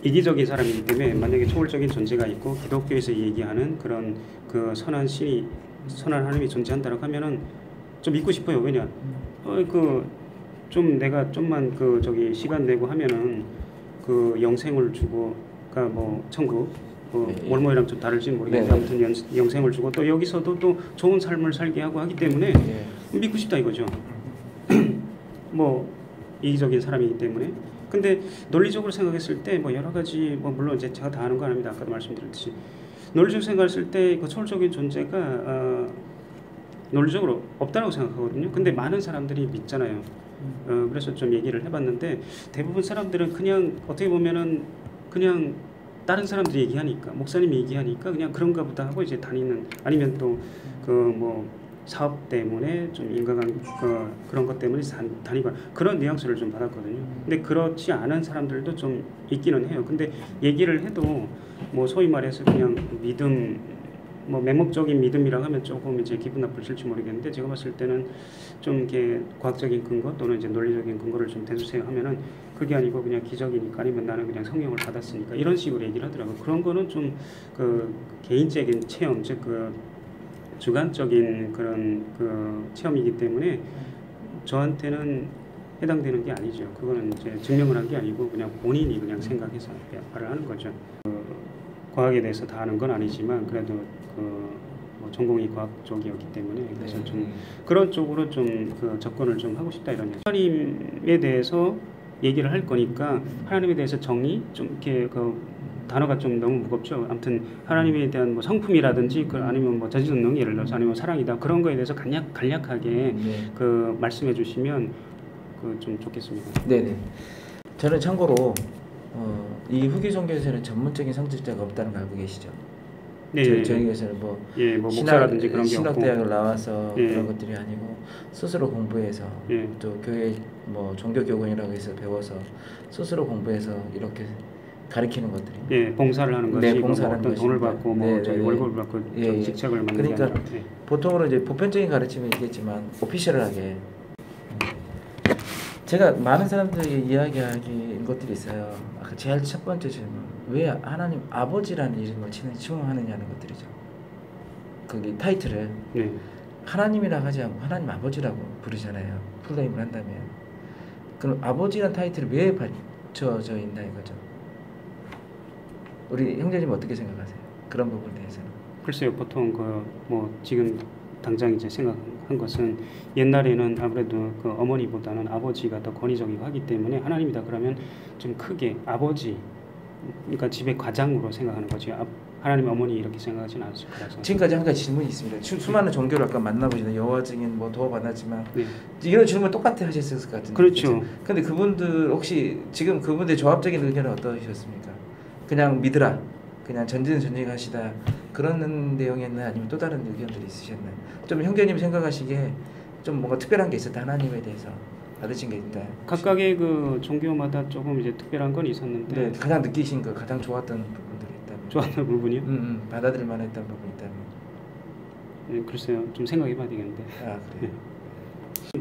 이기적인 사람이기 때문에 만약에 초월적인 존재가 있고 기독교에서 얘기하는 그런 그 선한 신이 선한 하나님이 존재한다고 하면은 좀 믿고 싶어요. 왜냐? 좀 내가 좀만 저기 시간 내고 하면은 그 영생을 주고, 그러니까 뭐 천국 월모이랑 좀 다를지는 모르겠는데 아무튼 영생을 주고 또 여기서도 또 좋은 삶을 살게 하고 하기 때문에 믿고 싶다 이거죠. 뭐 이기적인 사람이기 때문에. 근데 논리적으로 생각했을 때 뭐 여러 가지 뭐 물론 이제 제가 다 아는 건 아닙니다. 아까도 말씀드렸듯이 논리적으로 생각했을 때 그 초월적인 존재가 논리적으로 없다고 생각하거든요. 근데 많은 사람들이 믿잖아요. 그래서 좀 얘기를 해봤는데 대부분 사람들은 그냥 어떻게 보면은 그냥 다른 사람들이 얘기하니까 목사님이 얘기하니까 그냥 그런가 보다 하고 이제 다니는, 아니면 또 그 뭐 사업 때문에 좀 인간관 그런 것 때문에 다니거나 그런 뉘앙스를 좀 받았거든요. 근데 그렇지 않은 사람들도 좀 있기는 해요. 근데 얘기를 해도 뭐 소위 말해서 그냥 믿음, 뭐 맹목적인 믿음이라고 하면 조금 이제 기분 나쁘실지 모르겠는데 제가 봤을 때는 좀 이렇게 과학적인 근거 또는 이제 논리적인 근거를 좀 대주세요 하면은 그게 아니고 그냥 기적이니까 아니면 나는 그냥 성령을 받았으니까 이런 식으로 얘기를 하더라고요. 그런 거는 좀 그 개인적인 체험, 즉 그 주관적인 그런 그 체험이기 때문에 저한테는 해당되는 게 아니죠. 그거는 이제 증명을 한 게 아니고 그냥 본인이 그냥 생각해서 말을 하는 거죠. 과학에 대해서 다 아는 건 아니지만 그래도 뭐 전공이 과학 쪽이었기 때문에 그래서 좀 그런 쪽으로 좀 접근을 좀 하고 싶다 이런 얘기. 하나님에 대해서 얘기를 할 거니까 하나님에 대해서 정의 좀 이렇게 단어가 좀 너무 무겁죠. 아무튼 하나님에 대한 뭐 성품이라든지 아니면 뭐 전지전능 예를 들어서 아니면 사랑이다 그런 거에 대해서 간략하게 말씀해 주시면 좀 좋겠습니다. 네네. 저는 참고로 이 후기 종교에서는 전문적인 성직자가 없다는 거 알고 계시죠? 네. 저희 교회에서는 뭐 목사라든지 그런 게 신학대학을 나와서 그런 것들이 아니고 스스로 공부해서 또 교회 뭐 종교교권이라고 해서 배워서 스스로 공부해서 이렇게 가르치는 것들이. 봉사를 하는 것이 네, 봉사를 어떤 돈을 받고 뭐 월급을 받고 직책을 맡는 게 그러니까 보통으로 이제 보편적인 가르침은 있겠지만 오피셜하게 제가 많은 사람들이 이야기하는 것들이 있어요. 아까 제일 첫 번째 질문, 왜 하나님 아버지라는 이름을 칭송하느냐는 것들이죠. 거기 타이틀을 하나님이라고 하지 않고 하나님 아버지라고 부르잖아요. 풀네임을 한다면. 그럼 아버지라는 타이틀이 왜 받쳐져 있나 이거죠. 우리 형제님 어떻게 생각하세요? 그런 부분에 대해서는. 글쎄요, 보통 뭐 지금 당장 이제 생각한 것은 옛날에는 아무래도 어머니보다는 아버지가 더 권위적이고 하기 때문에 하나님이다 그러면 좀 크게 아버지, 그러니까 집의 가장으로 생각하는 거지. 하나님 어머니 이렇게 생각하지는 않을 거라서. 지금까지 한 가지 질문이 있습니다. 수많은 종교를 아까 만나보시는 여호와 증인 뭐 도와받았지만 이런 질문 똑같이 하셨을 것 같은데. 그렇죠. 근데 그분들 혹시 지금 그분들의 조합적인 의견은 어떠셨습니까? 그냥 믿으라, 그냥 전진하시다 그런 내용이었나요? 아니면 또 다른 의견들이 있으셨나요? 좀 형제님 생각하시기에 좀 뭔가 특별한 게 있었다, 하나님에 대해서 받으신 게 있다. 각각의 그 종교마다 조금 이제 특별한 건 있었는데 가장 느끼신 거, 가장 좋았던 부분들이 있다면. 좋았던 부분이요? 받아들일 만했던 부분이 있다면. 네, 글쎄요, 좀 생각해봐야 되겠는데. 아 그래요.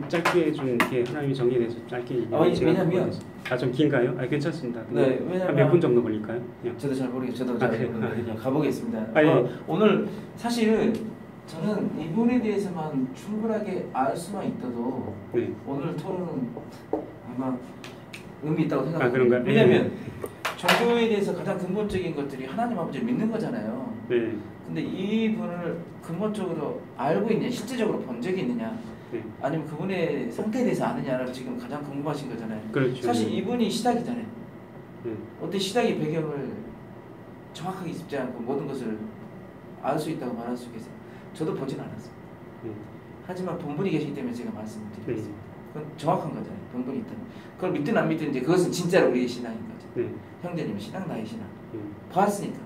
짧게 좀 이렇게 하나님의 정의에 대해서 짧게 왜냐면 좀 긴가요? 괜찮습니다. 네, 왜냐면 몇 분 정도 걸릴까요? 저도 잘 모르겠어요. 저도 잘 모르겠어요. 가보겠습니다. 예. 오늘 사실 저는 이분에 대해서만 충분하게 알 수만 있어도 오늘 토론은 아마 의미 있다고 생각합니다. 그런가요? 왜냐면 종교에 대해서 가장 근본적인 것들이 하나님 아버지를 믿는 거잖아요. 근데 이분을 근본적으로 알고 있냐, 실제적으로 본 적이 있느냐, 아니면 그분의 상태에 대해서 아느냐를 지금 가장 궁금하신 거잖아요. 그렇죠. 사실 이분이 시작이잖아요. 어떤 시작의 배경을 정확하게 짚지 않고 모든 것을 알 수 있다고 말할 수 있겠어요. 저도 보진 않았어요. 하지만 본분이 계시기 때문에 제가 말씀을 드리겠습니다. 그건 정확한 거잖아요. 본분이 있다면. 그걸 믿든 안 믿든 이제 그것은 진짜로 우리의 신앙인 거죠. 형제님의 신앙, 나의 신앙. 봤으니까.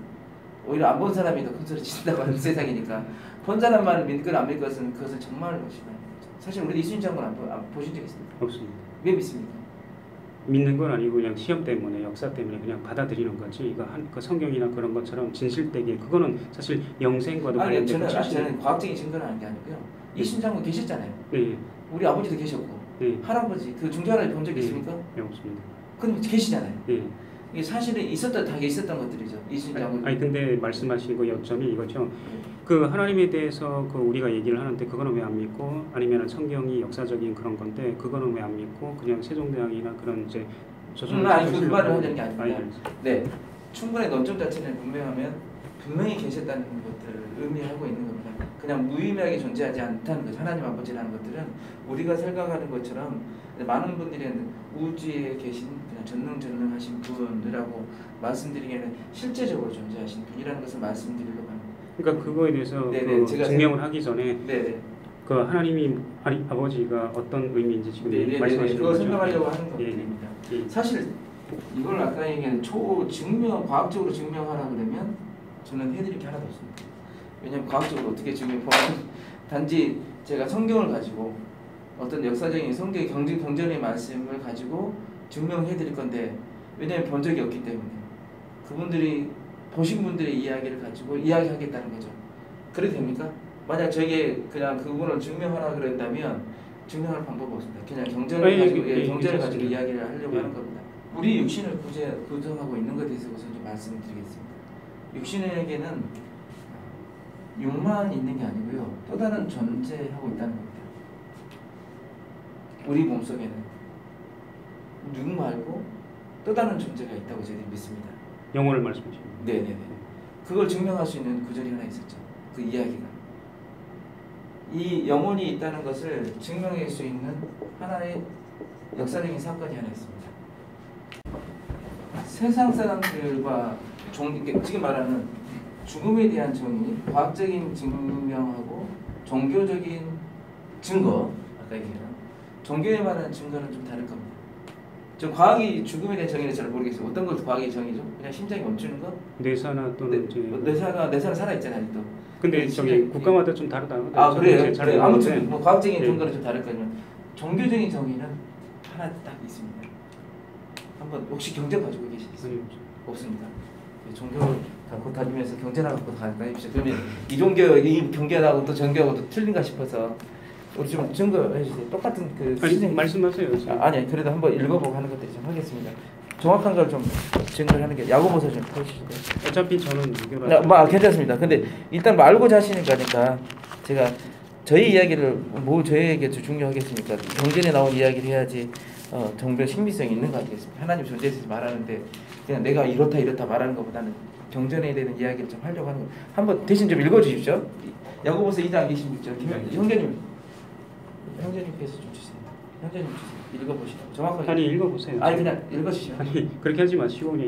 오히려 안 본 사람이 더 큰 소리 친다고 하는 세상이니까 본 사람만 믿건 안 믿건 그것은 정말로 신앙인 거죠. 사실 우리 이순신 장군 안 보신 적 있습니까? 없습니다. 왜 믿습니까? 믿는 건 아니고 그냥 시험 때문에, 역사 때문에 그냥 받아들이는 거지. 이거 그 성경이나 그런 것처럼 진실되게 그거는 사실 영생과도 관련된 저는 과학적인 증거는 아닌 게 아니고요. 이순신 장군 계셨잖아요. 우리 아버지도 계셨고 할아버지 그 중전을 본 적 있습니까? 없습니다. 그럼 계시잖아요. 이게 사실은 다 있었던 것들이죠. 이순장은. 아니 근데 말씀하신 그 요점이 이거죠. 그 하나님에 대해서 그 우리가 얘기를 하는데 그거는 왜 안 믿고, 아니면 성경이 역사적인 그런 건데 그거는 왜 안 믿고 그냥 세종대왕이나 그런 이제 조선 아니 그 말을 하려는 게 아닙니다. 아니, 네, 충분히 논점 자체는 분명하면 분명히 계셨다는 것들을 의미하고 있는 겁니다. 그냥 무의미하게 존재하지 않다는 거죠. 하나님 아버지라는 것들은 우리가 생각하는 것처럼 많은 분들이 우주에 계신 그냥 전능하신 분이라고 말씀드리기에는 실제적으로 존재하신 분이라는 것을 말씀드리려고 합니다. 그러니까 그거에 대해서 그 증명을 하기 전에 그 하나님이 아버지가 어떤 의미인지 지금 말씀하시는 그거 거죠. 생각하려고 하는 것들입니다. 사실 이걸 아까 얘기한 과학적으로 증명하라 그러면 저는 해드릴 게 하나도 없습니다. 왜냐하면 과학적으로 어떻게 증명하면 단지 제가 성경을 가지고 어떤 역사적인 성경의 경전의 말씀을 가지고 증명해드릴 건데, 왜냐하면 본 적이 없기 때문에 그분들이 보신 분들의 이야기를 가지고 이야기하겠다는 거죠. 그래도 됩니까? 만약 저에게 그냥 그분을 증명하라 그랬다면 증명할 방법이 없습니다. 그냥 경전을 가지고 이야기를 하려고 하는 겁니다. 우리 육신을 구성하고 있는 것에 대해서 우선 좀 말씀드리겠습니다. 육신에게는 육만 있는 게 아니고요, 또 다른 존재하고 있다는 겁니다. 우리 몸속에는 육 말고 또 다른 존재가 있다고 저희들이 믿습니다. 영혼을 말씀하시는 거예요. 네네네. 그걸 증명할 수 있는 구절이 하나 있었죠. 그 이야기가. 이 영혼이 있다는 것을 증명할 수 있는 하나의 역사적인 사건이 하나 있습니다. 세상 사람들과 지금 말하는 죽음에 대한 정의, 과학적인 증명하고 종교적인 증거, 아까 얘기한 종교에 관한 증거는 좀 다를 겁니다. 저 과학이 죽음에 대한 정의는 잘 모르겠어요. 어떤 걸 과학의 정의죠? 그냥 심장이 멈추는 것? 뇌사나 또는 뇌사가 살아있잖아요, 아직도. 근데 저기 국가마다 좀 다르다고. 그래요? 네, 아무튼 뭐 과학적인 근거는 좀 다를 거지만 종교적인 정의는 하나 딱 있습니다. 한번 혹시 경제 가지고 계시겠어요? 없습니다. 종교를 갖고 다니면서 경제나 갖고 다니십시오. 그러면 이 경제하고 또 종교하고 또 틀린가 싶어서 우리 좀 증거해 주세요. 똑같은 말씀하세요. 아니 그래도 한번 읽어보고 하는 것들이 좀 하겠습니다. 정확한 걸 좀 증거를 하는 게 야고보서 좀 보시죠. 어차피 저는 무교라. 괜찮습니다. 근데 일단 알고자 하시니까 제가 저희 이야기를 저희에게 중요하겠습니까? 경전에 나온 이야기를 해야지 정말 신비성이 있는 거 아니겠습니까? 하나님 존재에 대해서 말하는데 그냥 내가 이렇다 말하는 것보다는 경전에 대한 이야기를 좀 하려고 하는 거. 한번 대신 좀 읽어주십시오. 야고보서 2장 26절. 형제님께서 좀 주세요. 형제님 주세요. 읽어보시죠. 정확하게. 아니 읽어보세요. 아니 그냥 읽어주시면. 아니 그렇게 하지 마시고 그냥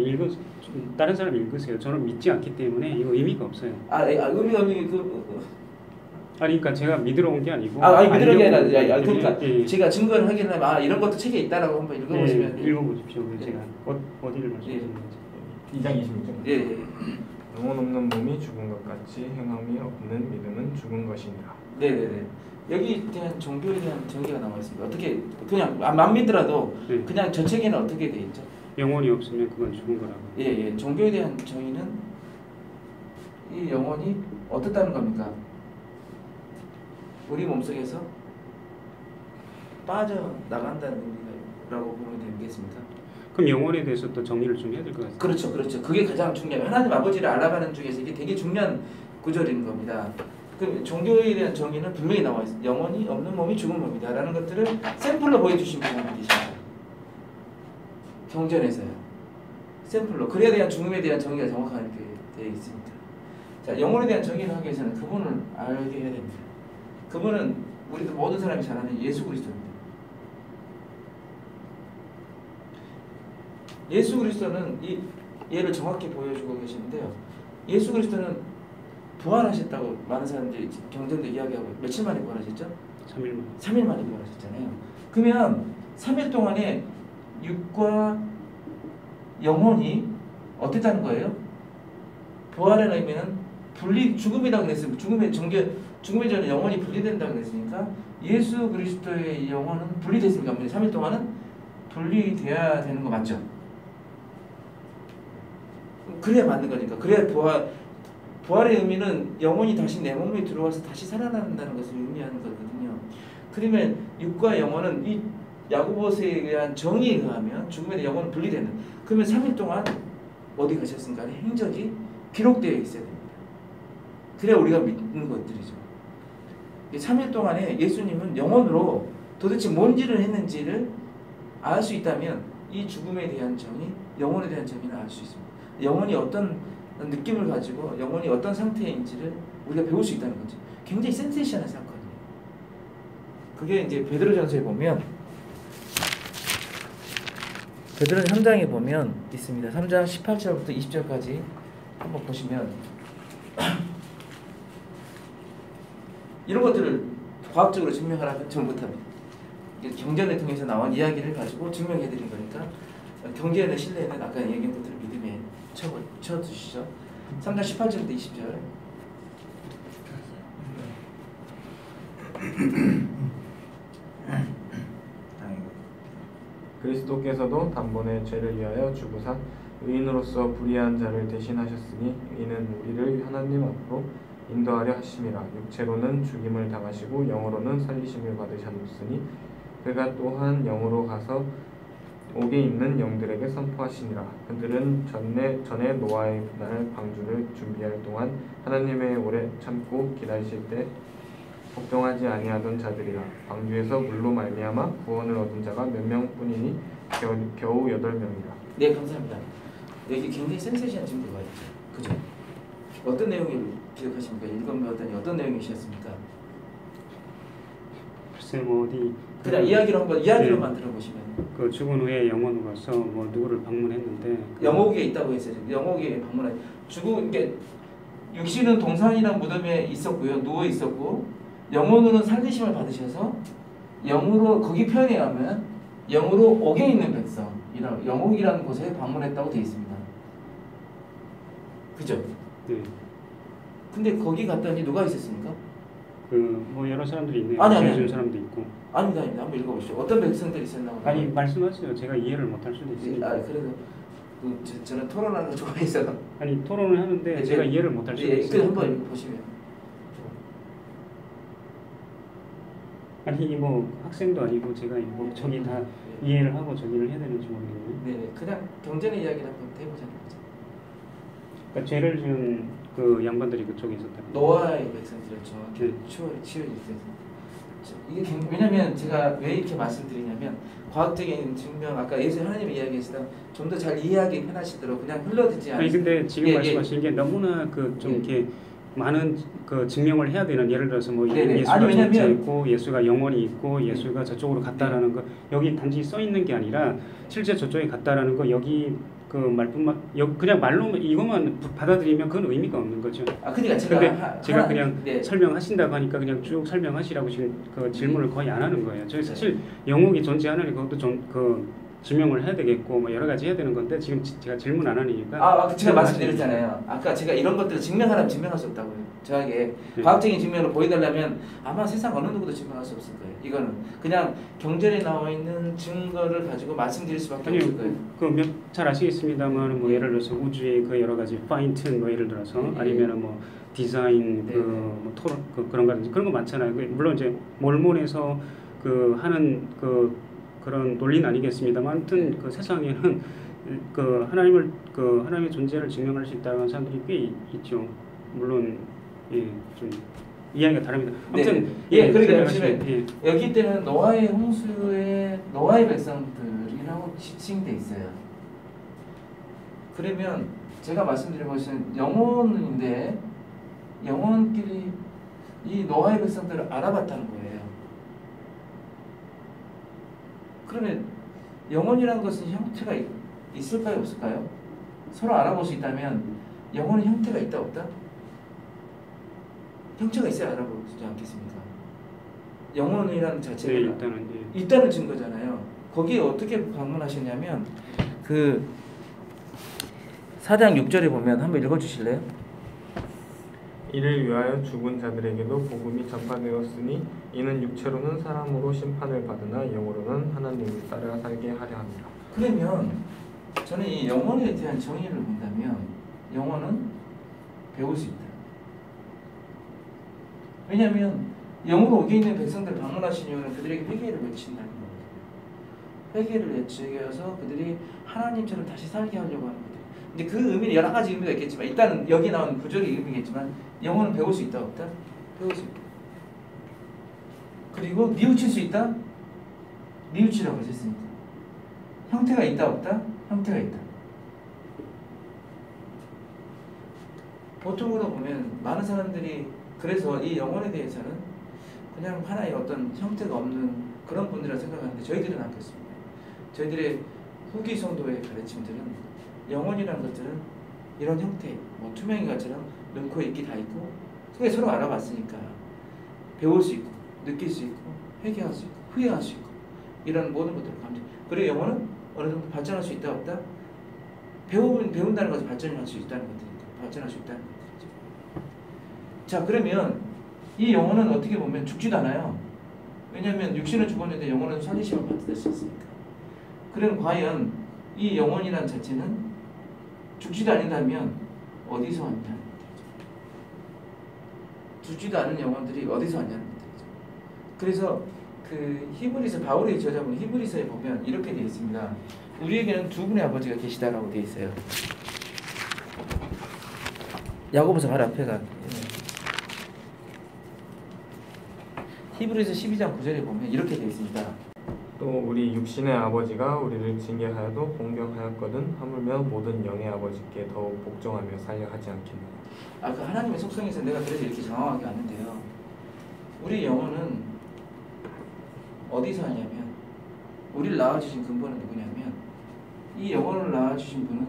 다른 사람 읽으세요. 저는 믿지 않기 때문에 이거 의미가 없어요. 의미가 아니 그러니까 제가 믿으러 온 게 아니고. 믿으러 온 게 아니라 그러니까 제가 증거를 하기는 이런 것도 책에 있다라고 한번 읽어보시면. 읽어보십시오. 제가 어디를 말씀드리는 거죠? 2장 26절. 예. 영혼 없는 몸이 죽은 것 같이 행함이 없는 믿음은 죽은 것이니라. 네네네. 여기에 대한 종교에 대한 정의가 나와 있습니다. 어떻게 그냥 안 믿더라도 그냥 저 책에는 어떻게 돼 있죠? 영혼이 없으면 그건 죽은 거라고. 예. 종교에 대한 정의는 이 영혼이 어떻다는 겁니까? 우리 몸속에서 빠져 나간다는 의미라고 보면 되겠습니까? 그럼 영혼에 대해서 또 정리를 좀 해야 될 것 같아요. 그렇죠. 그게 가장 중요해요. 하나님 아버지를 알아가는 중에서 이게 되게 중요한 구절인 겁니다. 그 종교에 대한 정의는 분명히 나와 있어요. 영혼이 없는 몸이 죽은 몸이다라는 것들을 샘플로 보여주신 분이 계십니다. 경전에서요. 샘플로. 그래야 대한 죽음에 대한 정의가 정확하게 되어 있습니다. 자, 영혼에 대한 정의를 하기 위해서는 그분을 알게 해야 됩니다. 그분은 우리 모든 사람이 잘 아는 예수 그리스도입니다. 예수 그리스도는 이 예를 정확히 보여주고 계시는데요. 예수 그리스도는 부활하셨다고 많은 사람들이 경전도 이야기하고 며칠 만에 부활하셨죠? 3일 만에. 3일 만에 부활하셨잖아요. 그러면 3일 동안에 육과 영혼이 어땠다는 거예요? 부활의 의미는 죽음이라고 그랬습니다. 죽음에 전에 영혼이 분리된다고 그랬으니까 예수 그리스도의 영혼은 분리됐습니까? 3일 동안은 분리돼야 되는 거 맞죠? 그래야 맞는 거니까. 그래야 부활의 의미는 영혼이 다시 내 몸에 들어와서 다시 살아난다는 것을 의미하는 거거든요. 그러면 육과 영혼은 이 야고보스에 의한 정의에 의하면 죽음에 대한 영혼은 분리되는. 그러면 3일 동안 어디 가셨습니까? 행적이 기록되어 있어야 됩니다. 그래야 우리가 믿는 것들이죠. 3일 동안에 예수님은 영혼으로 도대체 뭔 일을 했는지를 알 수 있다면 이 죽음에 대한 정의, 영혼에 대한 정의를 알 수 있습니다. 영혼이 어떤 느낌을 가지고 영혼이 어떤 상태인지를 우리가 배울 수 있다는 거죠. 굉장히 센세이션한 사건이에요. 그게 이제 베드로전서에 보면 베드로전 3장에 보면 있습니다. 3장 18절부터 20절까지 한번 보시면 이런 것들을 과학적으로 증명하라면 저는 못합니다. 경전을 통해서 나온 이야기를 가지고 증명해드린 거니까 경전의 신뢰는 아까 얘기한 것들을 믿음에 쳐주시죠. 3장 18절부터 20절. 그리스도께서도 단번에 죄를 위하여 죽으사 의인으로서 불의한 자를 대신하셨으니 이는 우리를 하나님 앞으로 인도하려 하심이라. 육체로는 죽임을 당하시고 영으로는 살리심을 받으셨으니 그가 또한 영으로 가서 옥에 있는 영들에게 선포하시니라. 그들은 전에 노아의 날 방주를 준비할 동안 하나님의 오래 참고 기다리실 때 복종하지 아니하던 자들이라. 방주에서 물로 말미암아 구원을 얻은 자가 몇 명뿐이니 겨우 8명이라. 네, 감사합니다. 여기 굉장히 센세이션한 증거가 있죠. 그죠? 어떤 내용을 기억하십니까? 읽어봤더니 어떤 내용이셨습니까? 글쎄 뭐 어디 그냥 이야기로만 들어보시면 그 죽은 후에 영혼으로서 뭐 누구를 방문했는데 영옥에 있다고 했어요. 영옥에 방문한 죽은 게 육신은 동산이라는 무덤에 있었고요. 누워 있었고 영혼으로는 살리심을 받으셔서 영으로 거기 표현에 하면 영으로 옥에 있는 백성이라고 영옥이라는 곳에 방문했다고 되어 있습니다. 그죠? 네. 근데 거기 갔더니 누가 있었습니까? 그 뭐 여러 사람들이 있네요. 아니. 해준 사람도 있고. 아닙니다. 한번 읽어보시죠. 어떤 백성들이 있었나고. 아니 말씀하세요. 제가 이해를 못할 수도 있으니까. 그래도 저는 토론하는 거 좋아해서. 아니 토론을 하는데 제가 이해를 못할 수도 있어요. 한번 읽어보시면. 아니 뭐 학생도 아니고 제가 뭐 저기 다 이해를 하고 저기를 해야 되는지 모르겠네요. 네, 그냥 경전의 이야기를 한번 해보자는 거죠. 그러니까 죄를 지은 그 양반들이 그쪽에 있었다. 노아의 백성들이었죠. 네. 치유를 이게 왜냐면 제가 왜 이렇게 말씀드리냐면 과학적인 증명 아까 예수 하나님의 이야기에서 좀 더 잘 이해하기 편하시도록 그냥 흘러듣지 않아요. 아니 근데 지금 말씀하신 게 너무나 그 좀 이렇게 많은 그 증명을 해야 되는 예를 들어서 뭐 예수가 존재 있고 예수가 영원히 있고 예수가 저쪽으로 갔다라는 거 여기 단지 써 있는 게 아니라 실제 저쪽에 갔다라는 거 여기 그 말뿐만 그냥 말로 이것만 받아들이면 그건 의미가 없는 거죠. 그러니까 제가 그냥 설명하신다고 하니까 그냥 쭉 설명하시라고 지금 그 질문을 거의 안 하는 거예요. 저희 사실 영웅이 존재하는 그것도 좀 그 증명을 해야 되겠고 뭐 여러 가지 해야 되는 건데 지금 제가 질문 안 하니까. 제가 말씀드렸잖아요. 아까 제가 이런 것들을 증명하라면 증명할 수 없다고요. 저에게 과학적인 증명을 보여달라면 아마 세상 어느 누구도 증명할 수 없을 거예요. 이거는 그냥 경전에 나와 있는 증거를 가지고 말씀드릴 수밖에 없을 거예요. 잘 아시겠습니다만 뭐 예를 들어서 우주의 그 여러 가지 파인튼 뭐 예를 들어서 아니면은 뭐 디자인 뭐 토론 그런 거라든지 그런 거 많잖아요. 물론 이제 몰몬에서 그 하는 그런 논리는 아니겠습니다만 아무튼 그 세상에는 그 하나님의 존재를 증명할 수 있다는 사람들이 꽤 있죠. 물론 좀 이야기가 다릅니다. 아무튼 그러니까 여기 때는 노아의 홍수에 노아의 백성들이라고 지칭돼 있어요. 그러면 제가 말씀드린 것은 영혼인데 영혼끼리 이 노아의 백성들을 알아봤다는 거예요. 그러면 영혼이라는 것은 형태가 있을까요, 없을까요? 서로 알아볼 수 있다면 영혼은 형태가 있다, 없다? 형체가 있어야 알아보지 않겠습니까? 영혼이라는 자체가 있다는 증거잖아요. 거기에 어떻게 방문하셨냐면 그 4장 6절에 보면 한번 읽어주실래요? 이를 위하여 죽은 자들에게도 복음이 전파되었으니 이는 육체로는 사람으로 심판을 받으나 영으로는 하나님을 따라 살게 하려 합니다. 그러면 저는 이 영혼에 대한 정의를 본다면 영혼은 배울 수 있다. 왜냐하면 영으로 오게 있는 백성들 방문하신 이유는 그들에게 회개를 외친다는 거예요. 회개를 즐겨서 그들이 하나님처럼 다시 살게 하려고 하는 거예요. 이제 그 의미는 여러 가지 의미가 있겠지만 일단은 여기 나온 구절의 의미겠지만 영혼은 배울 수 있다 없다? 배울 수 있다. 그리고 뉘우칠 수 있다? 뉘우치라고 했습니다. 형태가 있다 없다? 형태가 있다. 보통으로 보면 많은 사람들이 그래서 이 영혼에 대해서는 그냥 하나의 어떤 형태가 없는 그런 분이라 생각하는데 저희들은 안 그렇습니다. 저희들의 후기 성도의 가르침들은 영혼이라는 것들은 이런 형태, 뭐 투명인 것처럼 눈, 코, 입기 다 있고 그게 서로 알아봤으니까 배울 수 있고 느낄 수 있고 회개할 수 있고 후회할 수 있고 이런 모든 것들을 감지. 그리고 영혼은 어느 정도 발전할 수 있다 없다? 배운다는 것은 발전할 수 있다는 것들이니까 발전할 수 있다는 것들이죠. 자 그러면 이 영혼은 어떻게 보면 죽지도 않아요. 왜냐하면 육신은 죽었는데 영혼은 살리심을 받을 수 있으니까. 그럼 과연 이 영혼이란 자체는 죽지도 않는다면 어디서 왔냐는 문제죠. 죽지도 않은 영혼들이 어디서 왔냐는 문제죠. 그래서 그 히브리서 바울의 저자분 히브리서에 보면 이렇게 되어 있습니다. 우리에게는 두 분의 아버지가 계시다라고 되어 있어요. 야고보서 바로 앞에가 히브리서 12장 9절에 보면 이렇게 되어 있습니다. 또 우리 육신의 아버지가 우리를 징계하여도 공경하였거든 하물며 모든 영의 아버지께 더욱 복종하며 살려 하지 않겠느냐. 그 하나님의 속성에서 내가 그래서 이렇게 장황하게 왔는데요. 우리 영혼은 어디서 하냐면 우리를 낳아주신 근본은 누구냐면 이 영혼을 낳아주신 분은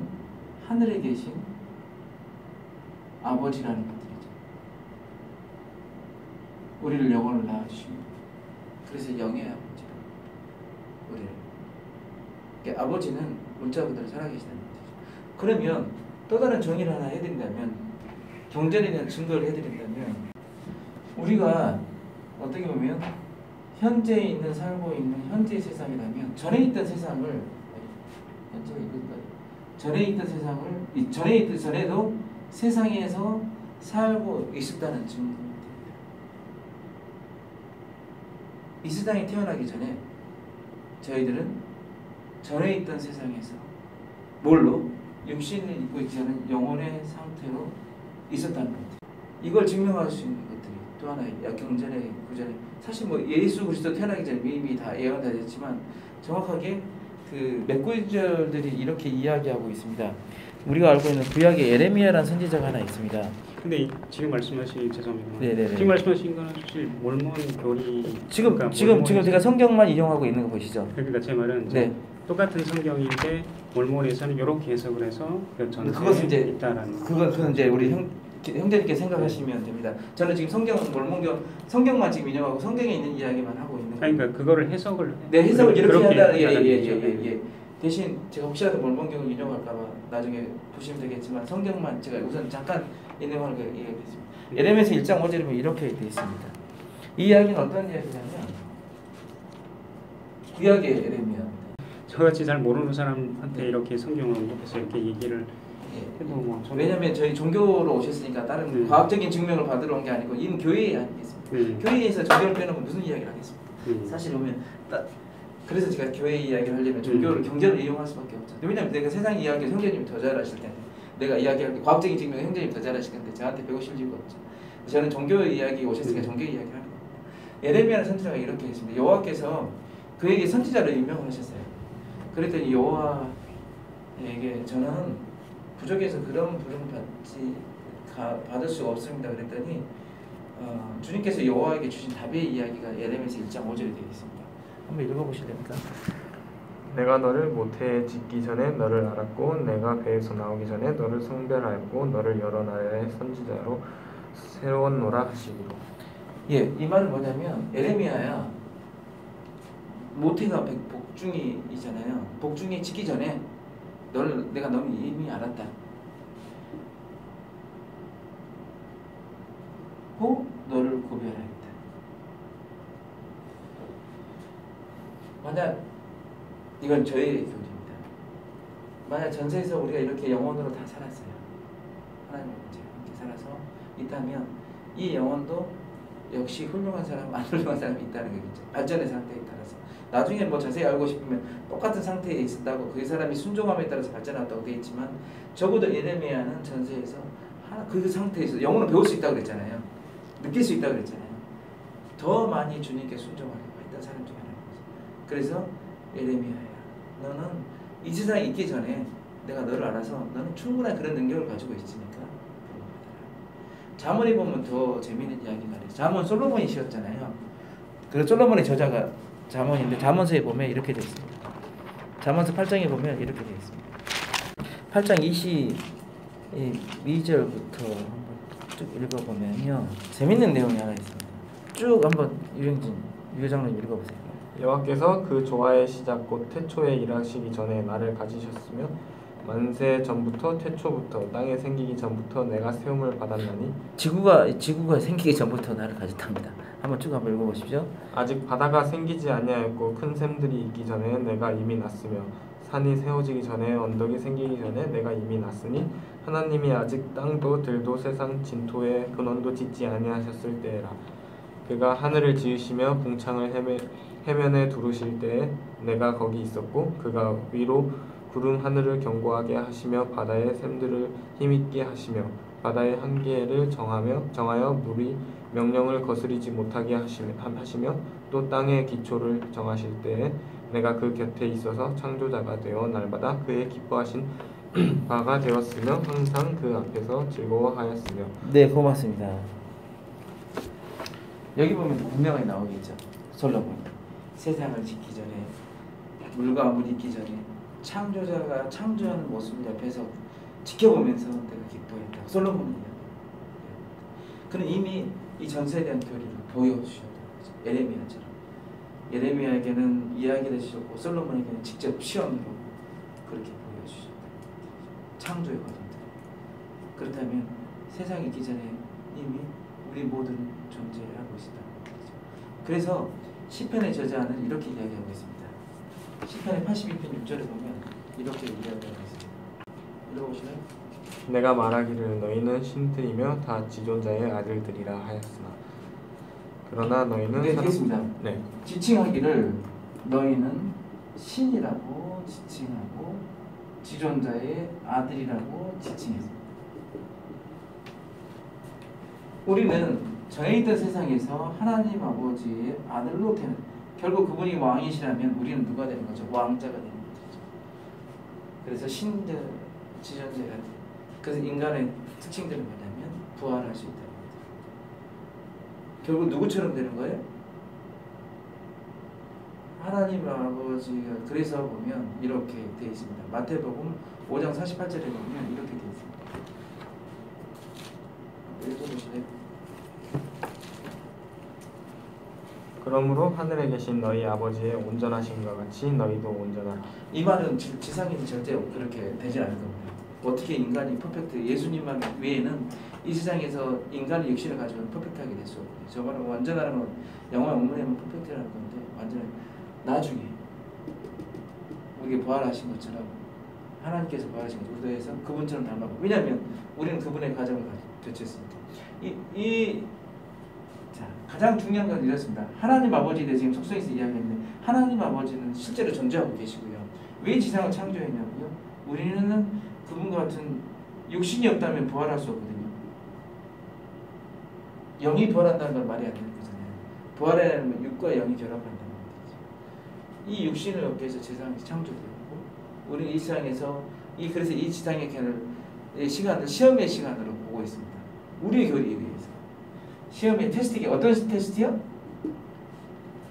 하늘에 계신 아버지라는 분들이죠. 우리를 영혼을 낳아주신 분. 그래서 영의 아버지로 우리를. 그러니까 아버지는 문자 그대로 살아계시다는 거죠. 그러면 또 다른 정의를 하나 해드린다면 경전에 대한 증거를 해드린다면 우리가 어떻게 보면 현재 있는 살고 있는 현재의 세상이라면 전에 있던 세상을 전에도 세상에서 살고 있었다는 증거입니다. 이 세상에 태어나기 전에 저희들은 전에 있던 세상에서 뭘로? 육신을 입고 있지 않은 영혼의 상태로 있었다는 것. 이걸 증명할 수 있는 것들이 또 하나의 경전의 구절에 사실 뭐 예수 그리스도 태어나기 전에 이미 다 예언다 됐지만 정확하게 그 몇 구절들이 이렇게 이야기하고 있습니다. 우리가 알고 있는 구약의 에레미야라는 선지자가 하나 있습니다. 근데 지금 말씀하신 죄송합니다. 네네네. 지금 말씀하신 거는 사실 몰몬 교리 지금 제가 성경만 인용하고 있는 거 보시죠. 그러니까 제 말은 네. 똑같은 성경인데 몰몬에서는 이렇게 해석을 해서 그것은 이제 있다라는. 그건 이제 우리 형제님께 생각하시면 됩니다. 저는 지금 성경만 지금 인용하고 성경에 있는 이야기만 하고 있는 거예요. 그러니까 그거를 해석을 해석을 이렇게 한다. 예. 대신 제가 혹시라도 몰몬경을 인용할까봐 나중에 보시면 되겠지만 성경만 제가 우선 잠깐 인용하는 거 얘기하겠습니다. 에레미야서 1장 5절에 보면 이렇게 되어 있습니다. 이 이야기는 어떤 이야기냐면 구약의 에레미야. 저같이 잘 모르는 사람한테 이렇게 성경을 언급해서 이렇게 얘기를 해도 뭐 왜냐하면 저희 종교로 오셨으니까 다른 과학적인 증명을 받으러 온 게 아니고 이는 교회에 아니겠습니까? 교회에서 종교를 빼놓고 무슨 이야기를 하겠습니까? 사실 보면 그래서 제가 교회 이야기를 하려면 종교를 경전을 이용할 수밖에 없죠. 왜냐하면 내가 세상 이야기를 형제님이 더 잘 아실 텐데 내가 이야기할 때 과학적인 증명을 형제님이 더 잘 아실 텐데 저한테 배우실 이유가 없죠. 저는 종교 이야기 오셨으니까 종교 이야기 하는 겁니다. 에레미야는 선지자가 이렇게 했습니다. 여호와께서 그에게 선지자로 임명하셨어요. 그랬더니 여호와에게 저는 부족해서 그런 부름을 받을 수가 없습니다. 그랬더니 주님께서 여호와에게 주신 답의 이야기가 에레미야서 1장 5절에 되어 있습니다. 한번 읽어보실랍니까? 내가 너를 모태에 짓기 전에 너를 알았고 내가 배에서 나오기 전에 너를 성별하였고 너를 여러 나라의 선지자로 세웠노라 하시기로. 예, 이 말은 뭐냐면 에레미야야 모태가 복중이잖아요. 복중이 짓기 전에 내가 너를 이미 알았다. 고 너를 구별하였다. 만약 이건 저의 교리입니다. 만약 전세에서 우리가 이렇게 영혼으로 다 살았어요. 하나님과 함께 살아서 있다면 이 영혼도 역시 훌륭한 사람, 안 훌륭한 사람이 있다는 거겠죠. 발전의 상태에 따라서. 나중에 뭐 자세히 알고 싶으면 똑같은 상태에 있었다고 그 사람이 순종함에 따라서 발전한다고 되어 있지만 적어도 예레미야는 전세에서 그 상태에서 영어는 배울 수 있다고 그랬잖아요. 느낄 수 있다고 그랬잖아요. 더 많이 주님께 순종하려고 했던 사람 중에 하나인 거죠. 그래서 예레미야야, 너는 이 세상에 있기 전에 내가 너를 알아서 너는 충분한 그런 능력을 가지고 있으니까 잠언에 보면 더 재미있는 이야기가 있어요. 잠언 솔로몬이 지었잖아요. 그 솔로몬의 저자가 잠언인데 잠언서에 보면 이렇게 되어 있습니다. 잠언서 8장에 보면 이렇게 되어 있습니다. 8장 22절부터 한번 쭉 읽어보면요, 재밌는 내용이 하나 있습니다. 쭉 한번 유장님 읽어보세요. 여호와께서 그 조화의 시작 곧 태초에 일하시기 전에 나를 가지셨으며 만세 전부터 태초부터 땅에 생기기 전부터 내가 세움을 받았나니 지구가 생기기 전부터 나를 가졌답니다. 한번 쭉 한번 읽어보십시오. 아직 바다가 생기지 아니하였고 큰 샘들이 있기 전에 내가 이미 났으며 산이 세워지기 전에 언덕이 생기기 전에 내가 이미 났으니 하나님이 아직 땅도 들도 세상 진토의 근원도 짓지 아니하셨을 때라. 그가 하늘을 지으시며 궁창을 해면에 두르실 때에 내가 거기 있었고 그가 위로 구름 하늘을 견고하게 하시며 바다의 샘들을 힘있게 하시며 바다의 한계를 정하여 물이 명령을 거스리지 못하게 하시며 또 땅의 기초를 정하실 때에 내가 그 곁에 있어서 창조자가 되어 날마다 그의 기뻐하신 바가 되었으며 항상 그 앞에서 즐거워하였으며. 네, 고맙습니다. 여기 보면 분명히 나오겠죠. 솔로몬 세상을 짓기 전에, 물과 물이 있기 전에 창조자가 창조하는 모습을 옆에서 지켜보면서 내가 기뻐했다. 솔로몬은 그는 이미 이 전세에 대한 교리를 보여주셨던 거죠. 예레미야처럼. 예레미야에게는 이야기를 해주셨고 솔로몬에게는 직접 시험으로 그렇게 보여주셨다. 창조의 과정들. 그렇다면 세상이 있기 전에 이미 우리 모든 존재하고 있다는 거죠. 그래서 시편의 저자는 이렇게 이야기하고 있습니다. 시편의 82편 6절에 보면 이렇게 이야기하고 있습니다. 읽어보시나요? 내가 말하기를 너희는 신들이며 다 지존자의 아들들이라 하였으나 그러나 너희는 네, 되겠습니다. 네. 지칭하기를 너희는 신이라고 지칭하고 지존자의 아들이라고 지칭했습니다. 우리는 정해있던 세상에서 하나님 아버지의 아들로 되는, 결국 그분이 왕이시라면 우리는 누가 되는 거죠? 왕자가 되는 거죠. 그래서 신들, 지존자의 아들. 그래서 인간의 특징들은 뭐냐면 부활할 수 있다는 거죠. 결국 누구처럼 되는 거예요? 하나님 아버지가. 그래서 보면 이렇게 되어 있습니다. 마태복음 5장 48절에 보면 이렇게 되어 있습니다. 읽어보실래요? 그러므로 하늘에 계신 너희 아버지의 온전하심과 같이 너희도 온전하라. 이 말은 지상인이 절대 그렇게 되지 않을 겁니다. 어떻게 인간이 퍼펙트, 예수님만 외에는 이 세상에서 인간의 육신을 가지고는 퍼펙트하게 될 수 없거든요. 저 말은 완전하는 건 영어의 원문에는 퍼펙트라는 건데 완전히 나중에 우리에게 부활하신 것처럼 하나님께서 부활하신 것 우리도 해서 그분처럼 닮아가고. 왜냐하면 우리는 그분의 가정을 되쳤으니까. 자, 가장 중요한 건 이렇습니다. 하나님 아버지에 대해 지금 속성에서 이야기했는데 하나님 아버지는 실제로 존재하고 계시고요. 왜 지상을 창조했냐고요? 우리는 그분과 같은 육신이 없다면 부활할 수 없거든요. 영이 부활한다는 건 말이 안 되는 거잖아요. 부활하려면 육과 영이 결합한다는 거죠. 이 육신을 얻기 위해서 지상이 창조되었고 우리는 이 세상에서 그래서 이 지상의 시간을 시험의 시간으로 보고 있습니다. 우리의 교리에 의해서. 시험의 테스트가 어떤 테스트요?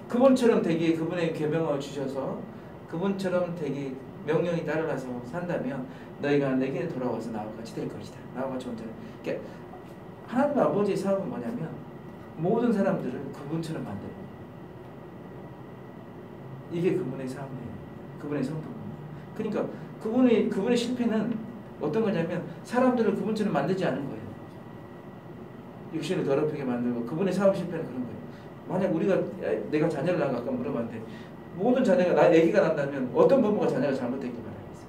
그분처럼 되기, 그분의 계명을 주셔서 그분처럼 되기 명령이 따라서 산다면 너희가 내게 돌아와서 나와 같이 될 것이다. 나와 같이 온전해. 그러니까 하나님 아버지의 사업은 뭐냐면 모든 사람들을 그분처럼 만드는 거예요. 이게 그분의 사업이에요. 그분의 성품입니다. 그러니까 그분의 실패는 어떤 거냐면 사람들을 그분처럼 만들지 않은 거예요. 육신을 더럽히게 만들고. 그분의 사업 실패는 그런 거예요. 만약 내가 자녀를 낳아 아까 물어봤는데 모든 자녀가 아기가 난다면 어떤 부모가 자녀가 잘못됐길 바라겠어요?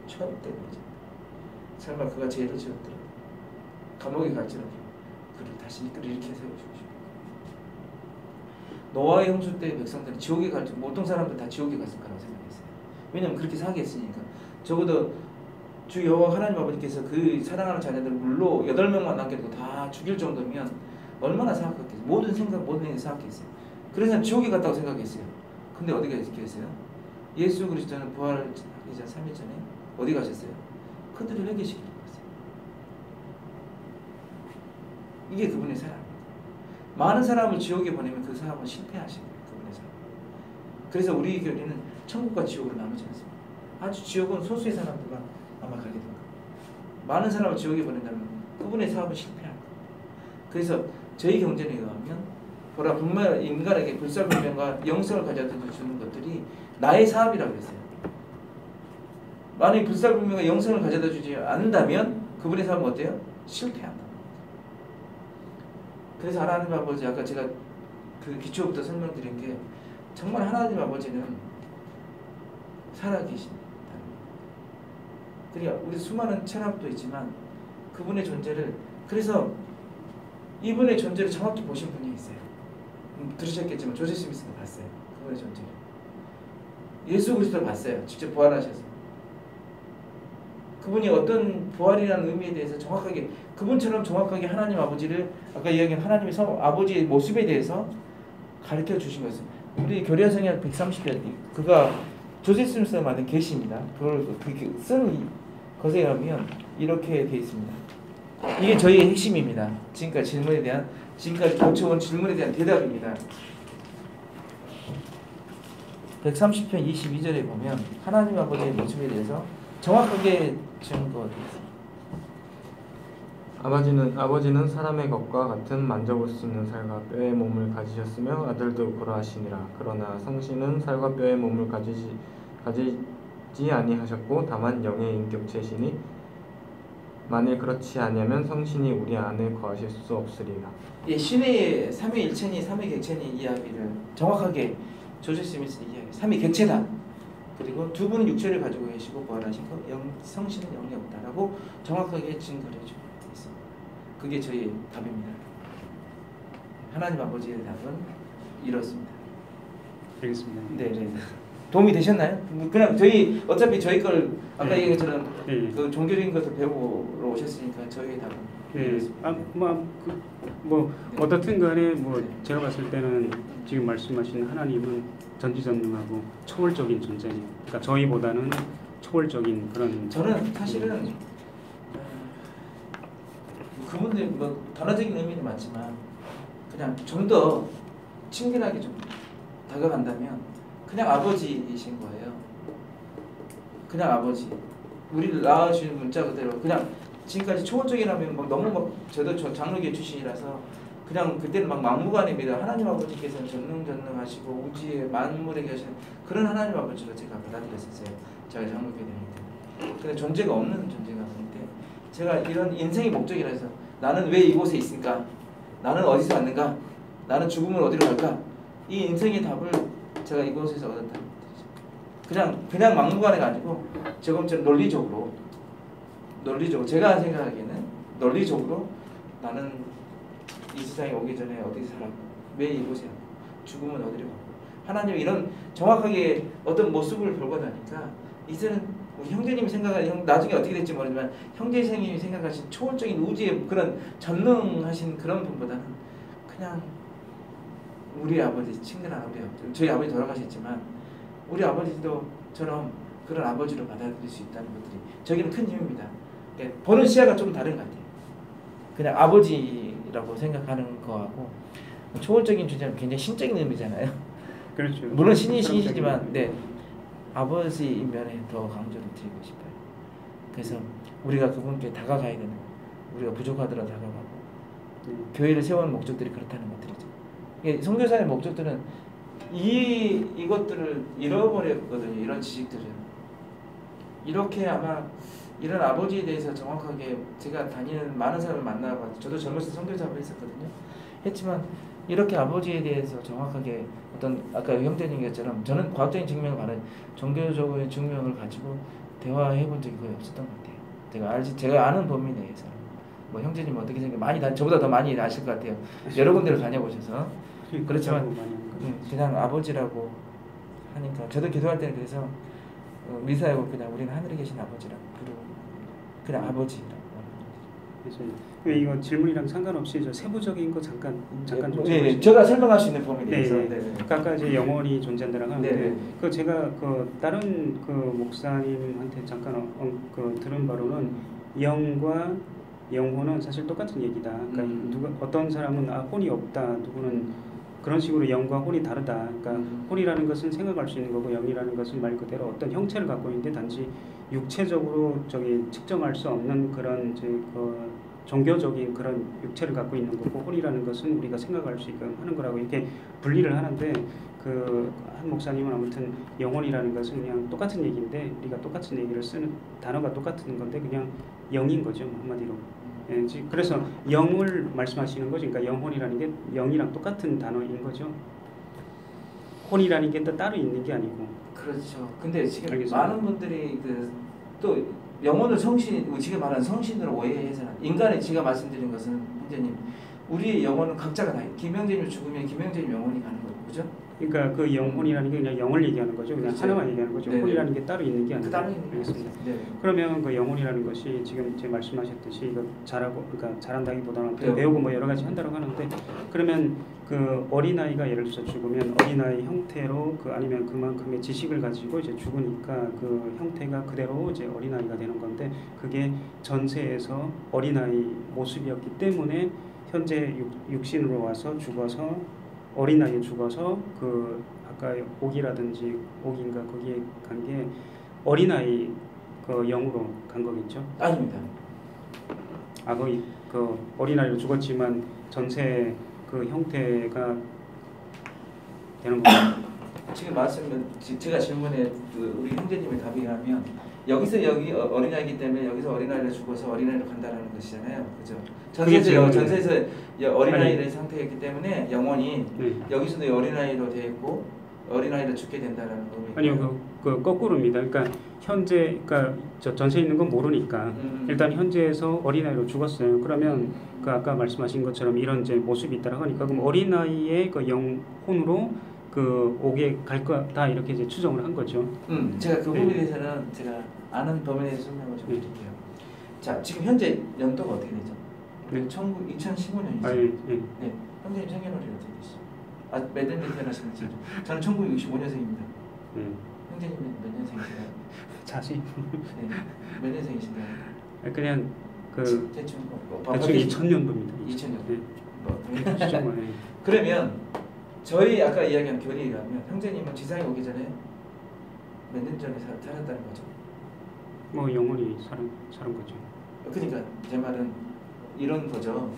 절대 그러지. 설마 그가 죄를 지었더라도 감옥에 갈지라도 그를 다시 일으켜 세워주고 싶어요. 노아의 홍수 때 백성들은 지옥에 갈 줄, 보통 사람들 다 지옥에 갔을 거라고 생각했어요. 왜냐면 그렇게 사기했으니까. 적어도 주 여호와 하나님 아버지께서 그 사랑하는 자녀들 물로 8명만 남겨두고 다 죽일 정도면 얼마나 사악했겠어요. 모든 생각, 모든 행위 사악했어요. 그래서 지옥에 갔다고 생각했어요. 근데 어디 가셨어요? 예수 그리스도는 부활하기 전 3일 전에 어디 가셨어요? 그들을 회개시키러 갔어요. 이게 그분의 사랑입니다. 많은 사람을 지옥에 보내면 그 사람은 실패하신 거예요. 그분의 사랑. 그래서 우리 교리는 천국과 지옥으로 나누지 않습니다. 아주 지옥은 소수의 사람들만 아마 가게 될 겁니다. 많은 사람을 지옥에 보낸다면 그분의 사업은 실패할 거예요. 그래서 저희 경전에 의하면 보라 분명 인간에게 불살불명과 영성을 가져다 주는 것들이 나의 사업이라고 했어요. 만약에 불살불명과 영성을 가져다 주지 않는다면 그분의 사업은 어때요? 실패한다. 그래서 하나님 아버지 아까 제가 그 기초부터 설명드린 게 정말 하나님 아버지는 살아계십니다. 그러니까 우리 수많은 철학도 있지만 그분의 존재를 그래서 이분의 존재를 정확히 보신 분이 있어요. 들으셨겠지만 조세 스미스가 봤어요. 그분의 존재를. 예수 그리스도를 봤어요. 직접 부활하셔서. 그분이 어떤 부활이라는 의미에 대해서 정확하게 그분처럼 정확하게 하나님 아버지를 아까 이야기한 하나님의 아버지의 모습에 대해서 가르쳐 주신 것은 우리 교리학성약 130편 그가 조세 스미스가 만든 계시입니다. 그걸 쓴 것에 의하면 이렇게 되어 있습니다. 이게 저희의 핵심입니다. 지금까지 고쳐온 질문에 대한 대답입니다. 130편 22절에 보면 하나님 아버지의 모습에 대해서 정확하게 증거되어 있습니다. 아버지는 사람의 것과 같은 만져볼 수 있는 살과 뼈의 몸을 가지셨으며 아들도 그러하시니라. 그러나 성신은 살과 뼈의 몸을 가지지 아니하셨고 다만 영의 인격체시니 만일 그렇지 아니하면 성신이 우리 안에 거하실 수 없으리라. 예, 신의 삼위일체니 삼위객체니 이야기를 정확하게 조세 스미스 이야기. 삼위객체다. 그리고 두 분은 육체를 가지고 계시고 부활하신 것, 성신은 영이 없다라고 정확하게 증거를 해주고 있습니다. 그게 저희 답입니다. 하나님 아버지의 답은 이렇습니다. 알겠습니다. 네. 도움이 되셨나요? 그냥 어차피 저희 걸 아까 얘기한 것처럼 그 종교적인 것을 배우러 오셨으니까 저희의 답은 이렇습니다. 어떻든 간에 네. 제가 봤을 때는 지금 말씀하신 하나님은 전지전능하고 초월적인 존재예요. 그러니까 저희보다는 초월적인 그런. 저는 사실은 그분들 단어적인 의미는 많지만 그냥 좀 더 친근하게 좀 다가간다면 그냥 아버지이신 거예요. 그냥 아버지. 우리를 낳아주신 문자 그대로 그냥 지금까지 초월적이라면 너무 저도 장로교 출신이라서 그냥 그때는 막무가내입니다. 하나님 아버지께서는 전능하시고 우주의 만물에 계시는 그런 하나님 아버지로 제가 받아들였었어요. 제가 장로교 다닐 때. 근데 존재가 없는 존재가 아닌데 제가 이런 인생의 목적이라 해서 나는 왜 이곳에 있을까? 나는 어디서 왔는가? 나는 죽음을 어디로 갈까? 이 인생의 답을 제가 이곳에서 얻었다는 거죠. 그냥 막무가내가 아니고 저금처럼 논리적으로 제가 생각하기에는 논리적으로 나는 이 세상에 오기 전에 어디서 살았고 왜 이곳에 왔고 죽음은 어디로 가고 하나님 이런 정확하게 어떤 모습을 보고 나니까 이제는 우리 형제님이 생각하는 나중에 어떻게 될지 모르지만 형제님이 생각하신 초월적인 우주의 그런 전능하신 그런 분보다는 그냥 우리 아버지 친근한 우리 아버지 저희 아버지 돌아가셨지만 우리 아버지도 처럼 그런 아버지로 받아들일 수 있다는 것들이 저기는 큰 힘입니다. 그러니까 보는 시야가 좀 다른 것 같아요. 그냥 아버지라고 생각하는 거하고 초월적인 존재는 굉장히 신적인 의미잖아요. 그렇죠. 물론 신이시지만 네 아버지 면에 더 강조를 드리고 싶어요. 그래서 우리가 그분께 다가가야 되는 우리가 부족하더라도 다가가고 교회를 세우는 목적들이 그렇다는 것들이죠. 선교사의 목적들은 이것들을 잃어버렸거든요. 이런 지식들을 이렇게 아마 이런 아버지에 대해서 정확하게 제가 다니는 많은 사람을 만나봐서 저도 젊었을 때 선교사를 했었거든요. 했지만 이렇게 아버지에 대해서 정확하게 어떤 아까 형제님 것처럼 저는 과학적인 증명을 받은 종교적인 증명을 가지고 대화해 본 적이 거의 없었던 것 같아요. 제가 아는 범위 내에서 형제님 어떻게 생각 많이 저보다 더 많이 아실 것 같아요. 여러 군데를 다녀보셔서 그렇지만 많이 하는 거죠. 그냥 아버지라고 하니까 저도 기도할 때는 그래서 미사하고 그냥 우리는 하늘에 계신 아버지라고 부르고 그냥 아버지라고. 그래서 이거 질문이랑 상관없이 저 세부적인 거 잠깐 좀 네, 제가 설명할 수 있는 범위에 대해서. 네. 그러니까 아까 이제 영혼이 존재한다라고 하는데 네. 그 제가 그 다른 그 목사님한테 잠깐 그 들은 바로는 영과 영혼은 사실 똑같은 얘기다. 그러니까 누가 어떤 사람은 혼이 없다, 누구는 그런 식으로 영과 혼이 다르다. 그러니까 혼이라는 것은 생각할 수 있는 거고 영이라는 것은 말 그대로 어떤 형체를 갖고 있는데 단지 육체적으로 측정할 수 없는 그런 그 종교적인 그런 육체를 갖고 있는 거고 혼이라는 것은 우리가 생각할 수 있게끔 하는 거라고 이렇게 분리를 하는데 그 한 목사님은 아무튼 영혼이라는 것은 그냥 똑같은 얘기인데 우리가 똑같은 얘기를 쓰는 단어가 똑같은 건데 그냥 영인 거죠 한마디로. 예, 그래서 영을 말씀하시는 거죠. 그러니까 영혼이라는 게 영이랑 똑같은 단어인 거죠. 혼이라는 게 또 따로 있는 게 아니고. 그렇죠. 근데 지금 알겠습니다. 많은 분들이 또 영혼을 성신, 지금 말하는 성신으로 오해해서는 인간의 제가 말씀드린 것은 형제님 우리의 영혼은 각자가 다 김영재님 죽으면 김영재님 영혼이 가는 거고 그죠? 그러니까 그 영혼이라는 게 그냥 영을 얘기하는 거죠. 그냥 그렇죠. 하나만 얘기하는 거죠. 네. 혼이라는 게 따로 있는 게 아니고. 따로 있는 알겠습니다. 네. 그러면 그 영혼이라는 것이 지금 제 말씀하셨듯이 이거 잘하고 그러니까 잘한다기보다는 배우고. 배우고 뭐 여러 가지 한다고 하는데 그러면 그 어린아이가 예를 들어서 죽으면 어린아이 형태로 그 아니면 그만큼의 지식을 가지고 이제 죽으니까 그 형태가 그대로 이제 어린아이가 되는 건데 그게 전세에서 어린아이 모습이었기 때문에 현재 육신으로 와서 죽어서 어린아이에 죽어서 그 아까 옥이라든지 옥인가 거기에 간 게 어린아이 그 영으로 간 거겠죠? 아닙니다. 아 거기 그 어린아이로 죽었지만 전세 그 형태가 되는 거예요. 지금 말씀은 제가 질문에 그 우리 형제님의 답이라면 여기서 여기 어린아이기 때문에 여기서 어린아이를 죽어서 어린아이로 간다라는 것이잖아요. 그죠? 전세에서 어린아이의 상태였기 때문에 영혼이 네. 여기서도 어린아이로 되어 있고 어린아이로 죽게 된다라는 의미예요. 아니요, 그 거꾸로입니다. 그러니까 현재, 그러니까 저 전세에 있는 건 모르니까 일단 현재에서 어린아이로 죽었어요. 그러면 그 아까 말씀하신 것처럼 이런 이제 모습이 있다고 하니까 그럼 어린아이의 그 영혼으로 그 옥에 갈 거다 이렇게 이제 추정을 한 거죠. 제가 그 네. 부분에 대해서는 제가 아는 범위에 대해서 설명을 좀 드릴게요. 자, 지금 현재 연도가 어떻게 되죠? 네. 2015년이죠. 아, 예, 예. 네, 형제님 생년월일 어떻게 되시죠? 몇 년에 태어나셨는지. 저는 1965년생입니다. 형제님은 몇 년생이신가요? 자식. 네, 몇 년생이신가요? 그냥 그 대충 대충 2000년도입니다. 2000년. 네. 뭐, 그러면 저희 아까 이야기한 교리라면 형제님은 지상에 오기 전에 몇 년 전에 살았다는 거죠? 뭐 영원히 사는 거죠. 그러니까 제 말은 이런 거죠.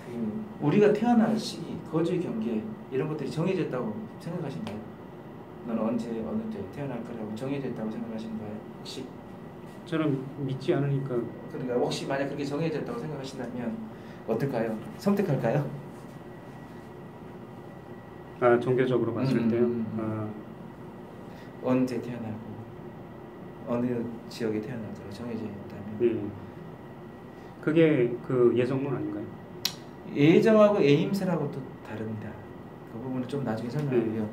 그 우리가 태어날 시기, 거주의 경계 이런 것들이 정해졌다고 생각하신가요? 너는 언제 어느 때 태어날 거라고 정해졌다고 생각하시는 거예요? 혹시? 저는 믿지 않으니까. 그러니까 혹시 만약 그렇게 정해졌다고 생각하신다면 어떨까요? 선택할까요? 아 종교적으로 봤을 때요. 아, 언제 태어나고 어느 지역에 태어나도록 정해져 있다면 네. 그게 그 예정론 아닌가요? 예정하고 예임새하고 또 다릅니다. 그 부분은 좀 나중에 설명하고요.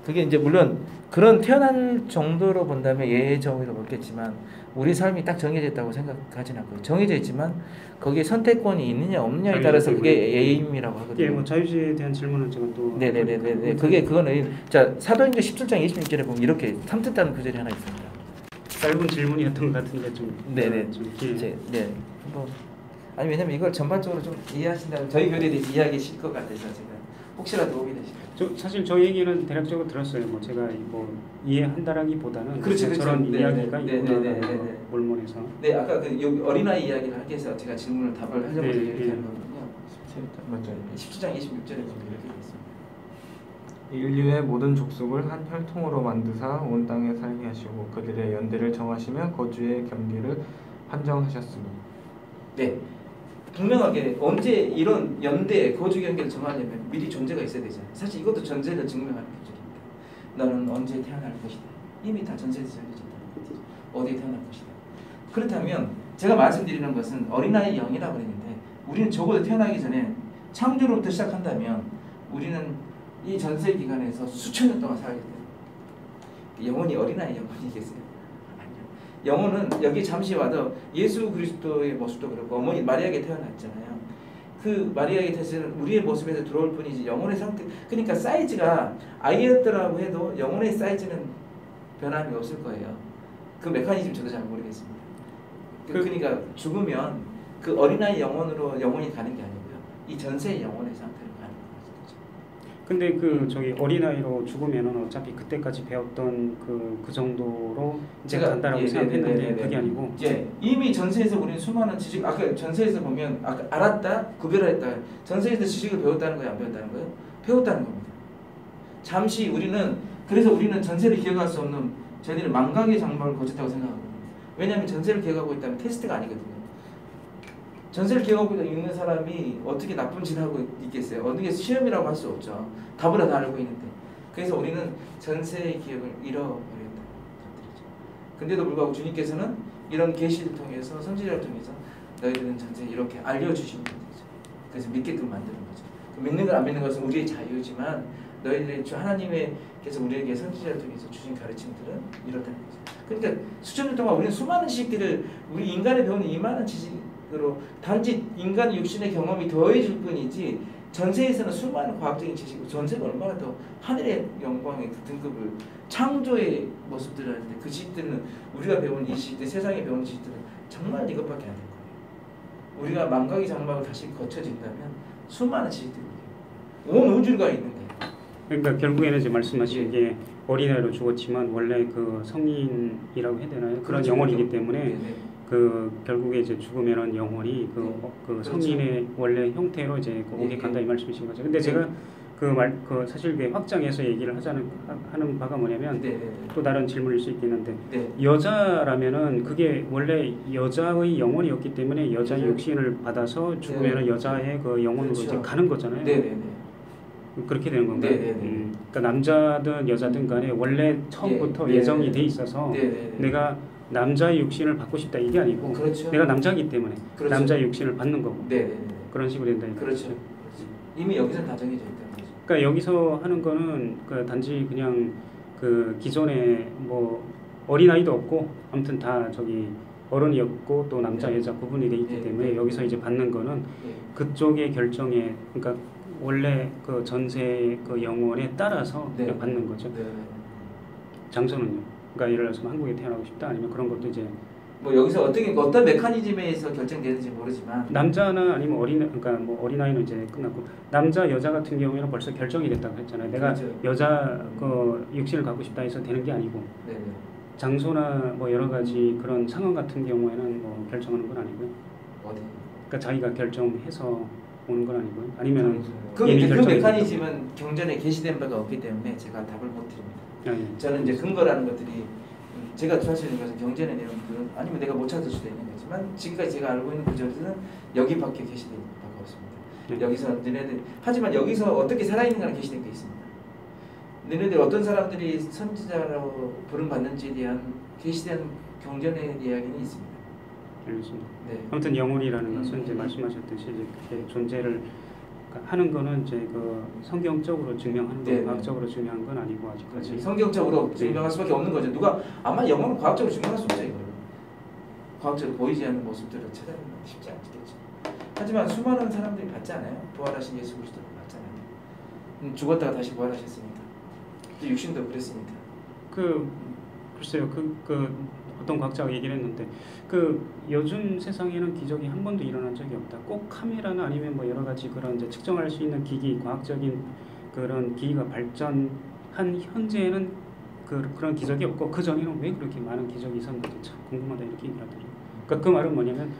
그게 이제 물론 그런 태어날 정도로 본다면 예정으로 보겠지만 우리 삶이 딱 정해졌다고 생각하진 않고요. 정해져 있지만 거기에 선택권이 있느냐 없느냐에 따라서 그게 예임이라고 하거든요. 예, 뭐 자유주의에 대한 질문은 제가 또 네네네네. 그거는 자 사도행전 17장 26절에 보면 이렇게 삼뜻다는 구절이 하나 있습니다. 짧은 질문이었던 것 같은데 좀 네네. 좀 길. 네. 뭐 아니 왜냐면 이걸 전반적으로 좀 이해하신다면 저희 교리에 대해서 이해하기 것 같아서 제가 혹시라도 도움이 되실까요? 사실 저 얘기는 대략적으로 들었어요. 뭐 제가 뭐 이해한다라기보다는 그렇죠. 저런 이야기가 있구나 몰몬에서. 네, 아까 그 여기 어린아이 이야기를 하기 위해서 제가 질문을 답을 하려고 이렇게 하는 거거든요. 맞죠. 17장 26절에 보면 이렇게 되어 있습니다. 인류의 모든 족속을 한 혈통으로 만드사 온 땅에 살게 하시고 그들의 연대를 정하시며 거주의 경계를 판정하셨으니. 네, 분명하게 언제 이런 연대 거주 경계를 정하려면 미리 존재가 있어야 되잖아요. 사실 이것도 전제를 증명하는 구절입니다. 너는 언제 태어날 것이다. 이미 다 전제에서 정해졌다. 어디에 태어날 것이다. 그렇다면 제가 말씀드리는 것은 어린아이 영이라고 했는데 우리는 적어도 태어나기 전에 창조로부터 시작한다면 우리는 이 전세 기간에서 수천 년 동안 살게 돼요. 영혼이 어린아이 영혼이겠어요? 아니요. 영혼은 여기 잠시 와도 예수 그리스도의 모습도 그렇고 어머니 마리아에게 태어났잖아요. 그 마리아에게 태어난 우리의 모습에서 들어올 뿐이지 영혼의 상태, 그러니까 사이즈가 아이였더라고 해도 영혼의 사이즈는 변함이 없을 거예요. 그 메커니즘 저도 잘 모르겠습니다. 그러니까 죽으면 그 어린아이 영혼으로 영혼이 가는 게 아니고요. 이 전세의 영혼의 상태로 가는 거죠. 근데 그 저기 어린아이로 죽으면은 어차피 그때까지 배웠던 그 정도로 이제 간다라고 생각했는데 그게 아니고 이제 이미 전세에서 우리는 수많은 지식, 아까 전세에서 보면 아까 알았다, 구별했다. 전세에서 지식을 배웠다는 거예요, 안 배웠다는 거예요? 배웠다는 겁니다. 잠시 그래서 우리는 전세를 기억할 수 없는, 저희들은 망각의 장막을 거쳤다고 생각하거든요. 왜냐하면 전세를 기억하고 있다면 테스트가 아니거든요. 전세를 기억하고 있는 사람이 어떻게 나쁜 짓을 하고 있겠어요? 어느 게 시험이라고 할 수 없죠. 답을 다 알고 있는데. 그래서 우리는 전세의 기억을 잃어버렸다. 근데도 불구하고 주님께서는 이런 계시를 통해서, 선지자를 통해서 너희들은 전세 이렇게 알려주시는 거죠. 그래서 믿게끔 만드는 거죠. 믿는 걸 안 믿는 것은 우리의 자유지만 너희들의 주 하나님께서 우리에게 선지자를 통해서 주신 가르침들은 이렇다는 거죠. 그러니까 수천 년 동안 우리는 수많은 지식들을, 우리 인간이 배우는 이 많은 지식으로 단지 인간의 육신의 경험이 더해질 뿐이지, 전세에서는 수많은 과학적인 지식, 전세가 얼마나 더 하늘의 영광의 그 등급을, 창조의 모습들을 할 때 그 지식들은, 우리가 배운 이 지식들, 세상에 배운 지식들은 정말 이것밖에 안 될 거예요. 우리가 망각의 장막을 다시 거쳐진다면 수많은 지식들이 온 우주가 있는데. 그러니까 결국에는 이제 말씀하신 게 어린아이로 죽었지만 원래 그 성인이라고 해야 되나요? 그런 그렇죠. 영혼이기 때문에 네네. 그 결국에 이제 죽으면은 영혼이 그 그렇죠. 성인의 원래 형태로 이제 그 오게 간다 이 말씀이신 거죠. 근데 제가 그 사실 그 확장해서 얘기를 하는 바가 뭐냐면 또 다른 질문일 수 있겠는데 여자라면은 그게 원래 여자의 영혼이었기 때문에 여자의 육신을 받아서 죽으면은 여자의 그 영혼으로 이제 가는 거잖아요. 그렇게 되는 건가요? 그러니까 남자든 여자든 간에 원래 처음부터 예정이 돼 있어서 내가 남자의 육신을 받고 싶다 이게 아니고 그렇죠. 내가 남자이기 때문에 그렇죠. 남자의 육신을 받는 거고 그런 식으로 된다. 그렇죠. 이미 여기서 다 정해져 있다는 거죠. 그러니까 여기서 하는 거는 그 단지 그냥 그 기존에 뭐 어린아이도 없고 아무튼 다 저기 어른이었고 또 남자 여자 구분이 돼 있기 때문에 여기서 이제 받는 거는 그쪽의 결정에, 그러니까 원래 그 전세 그 영혼에 따라서 그냥 받는 거죠. 장소는요. 그러니까 예를 들어서 한국에 태어나고 싶다 아니면 그런 것도 이제 뭐 여기서 어떤 메커니즘에서 결정되는지 모르지만 남자나 아니면 그러니까 뭐 어린아이는 이제 끝났고 남자 여자 같은 경우에는 벌써 결정이 됐다고 했잖아요. 내가 여자 그 육신을 갖고 싶다 해서 되는 게 아니고 장소나 뭐 여러 가지 그런 상황 같은 경우에는 뭐 결정하는 건 아니고요. 그러니까 자기가 결정해서 오는 건 아니고요. 아니면 그 메커니즘은 경전에 게시된 바가 없기 때문에 제가 답을 못 드립니다. 저는 이제 근거라는 것들이 제가 사실은 것은 경전의 내용들은 아니면 내가 못 찾을 수도 있는 거지만 지금까지 제가 알고 있는 구절들은 여기밖에 게시된 바가 없습니다. 여기서 너네들, 하지만 여기서 어떻게 살아있는가는 게시된 게 있습니다. 너네들 어떤 사람들이 선지자로 부름받는지에 대한 게시된 경전의 이야기는 있습니다. 알겠습니다. 아무튼 영혼이라는 것은 이제 말씀하셨듯이 이제 그게 존재를 하는 거는 이제 그 성경적으로 증명하는 거, 과학적으로 증명한 건 아니고 아직까지. 성경적으로 증명할 수밖에 없는 거죠. 누가 아마 영혼은 과학적으로 증명할 수 없죠. 이걸 과학적으로 보이지 않는 모습들을 찾아내는 건 쉽지 않겠죠. 하지만 수많은 사람들이 받지 않아요. 부활하신 예수 그리스도를 받잖아요. 죽었다가 다시 부활하셨습니다. 또 육신도 그랬습니다. 글쎄요. 어떤 과학자가 얘기를 했는데 그 요즘 세상에는 기적이 한 번도 일어난 적이 없다. 꼭 카메라나 아니면 뭐 여러 가지 그런 이제 측정할 수 있는 기기, 과학적인 그런 기기가 발전한 현재는 그런 기적이 없고 그 전에는 왜 그렇게 많은 기적이 있었는지 참 궁금하다 이렇게 얘기를 하더라고요. 그러니까 그 말은 뭐냐면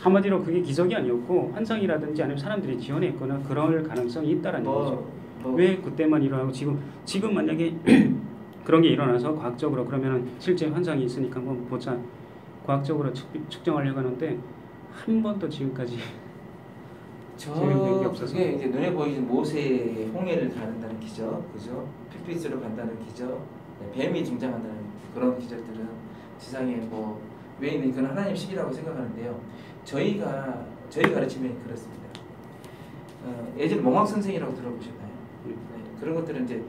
한마디로 그게 기적이 아니었고 환상이라든지 아니면 사람들이 지어냈거나 그럴 가능성이 있다라는 거죠. 왜 그때만 일어나고 지금 만약에 그런 게 일어나서 과학적으로 그러면은 실제 환상이 있으니까 한번 보자. 과학적으로 측정하려고 하는데 한 번도 지금까지 증명된 게 없어서. 그게 이제 눈에 보이는 모세의 홍해를 가른다는 기적, 그죠? 핏빛으로 간다는 기적, 뱀이 등장한다는 그런 기적들은 세상에 뭐 왜 있는 그건 하나님 식이라고 생각하는데요. 저희 가르침이 그렇습니다. 예전에 몽황선생이라고 들어보셨나요? 네, 그런 것들은 이제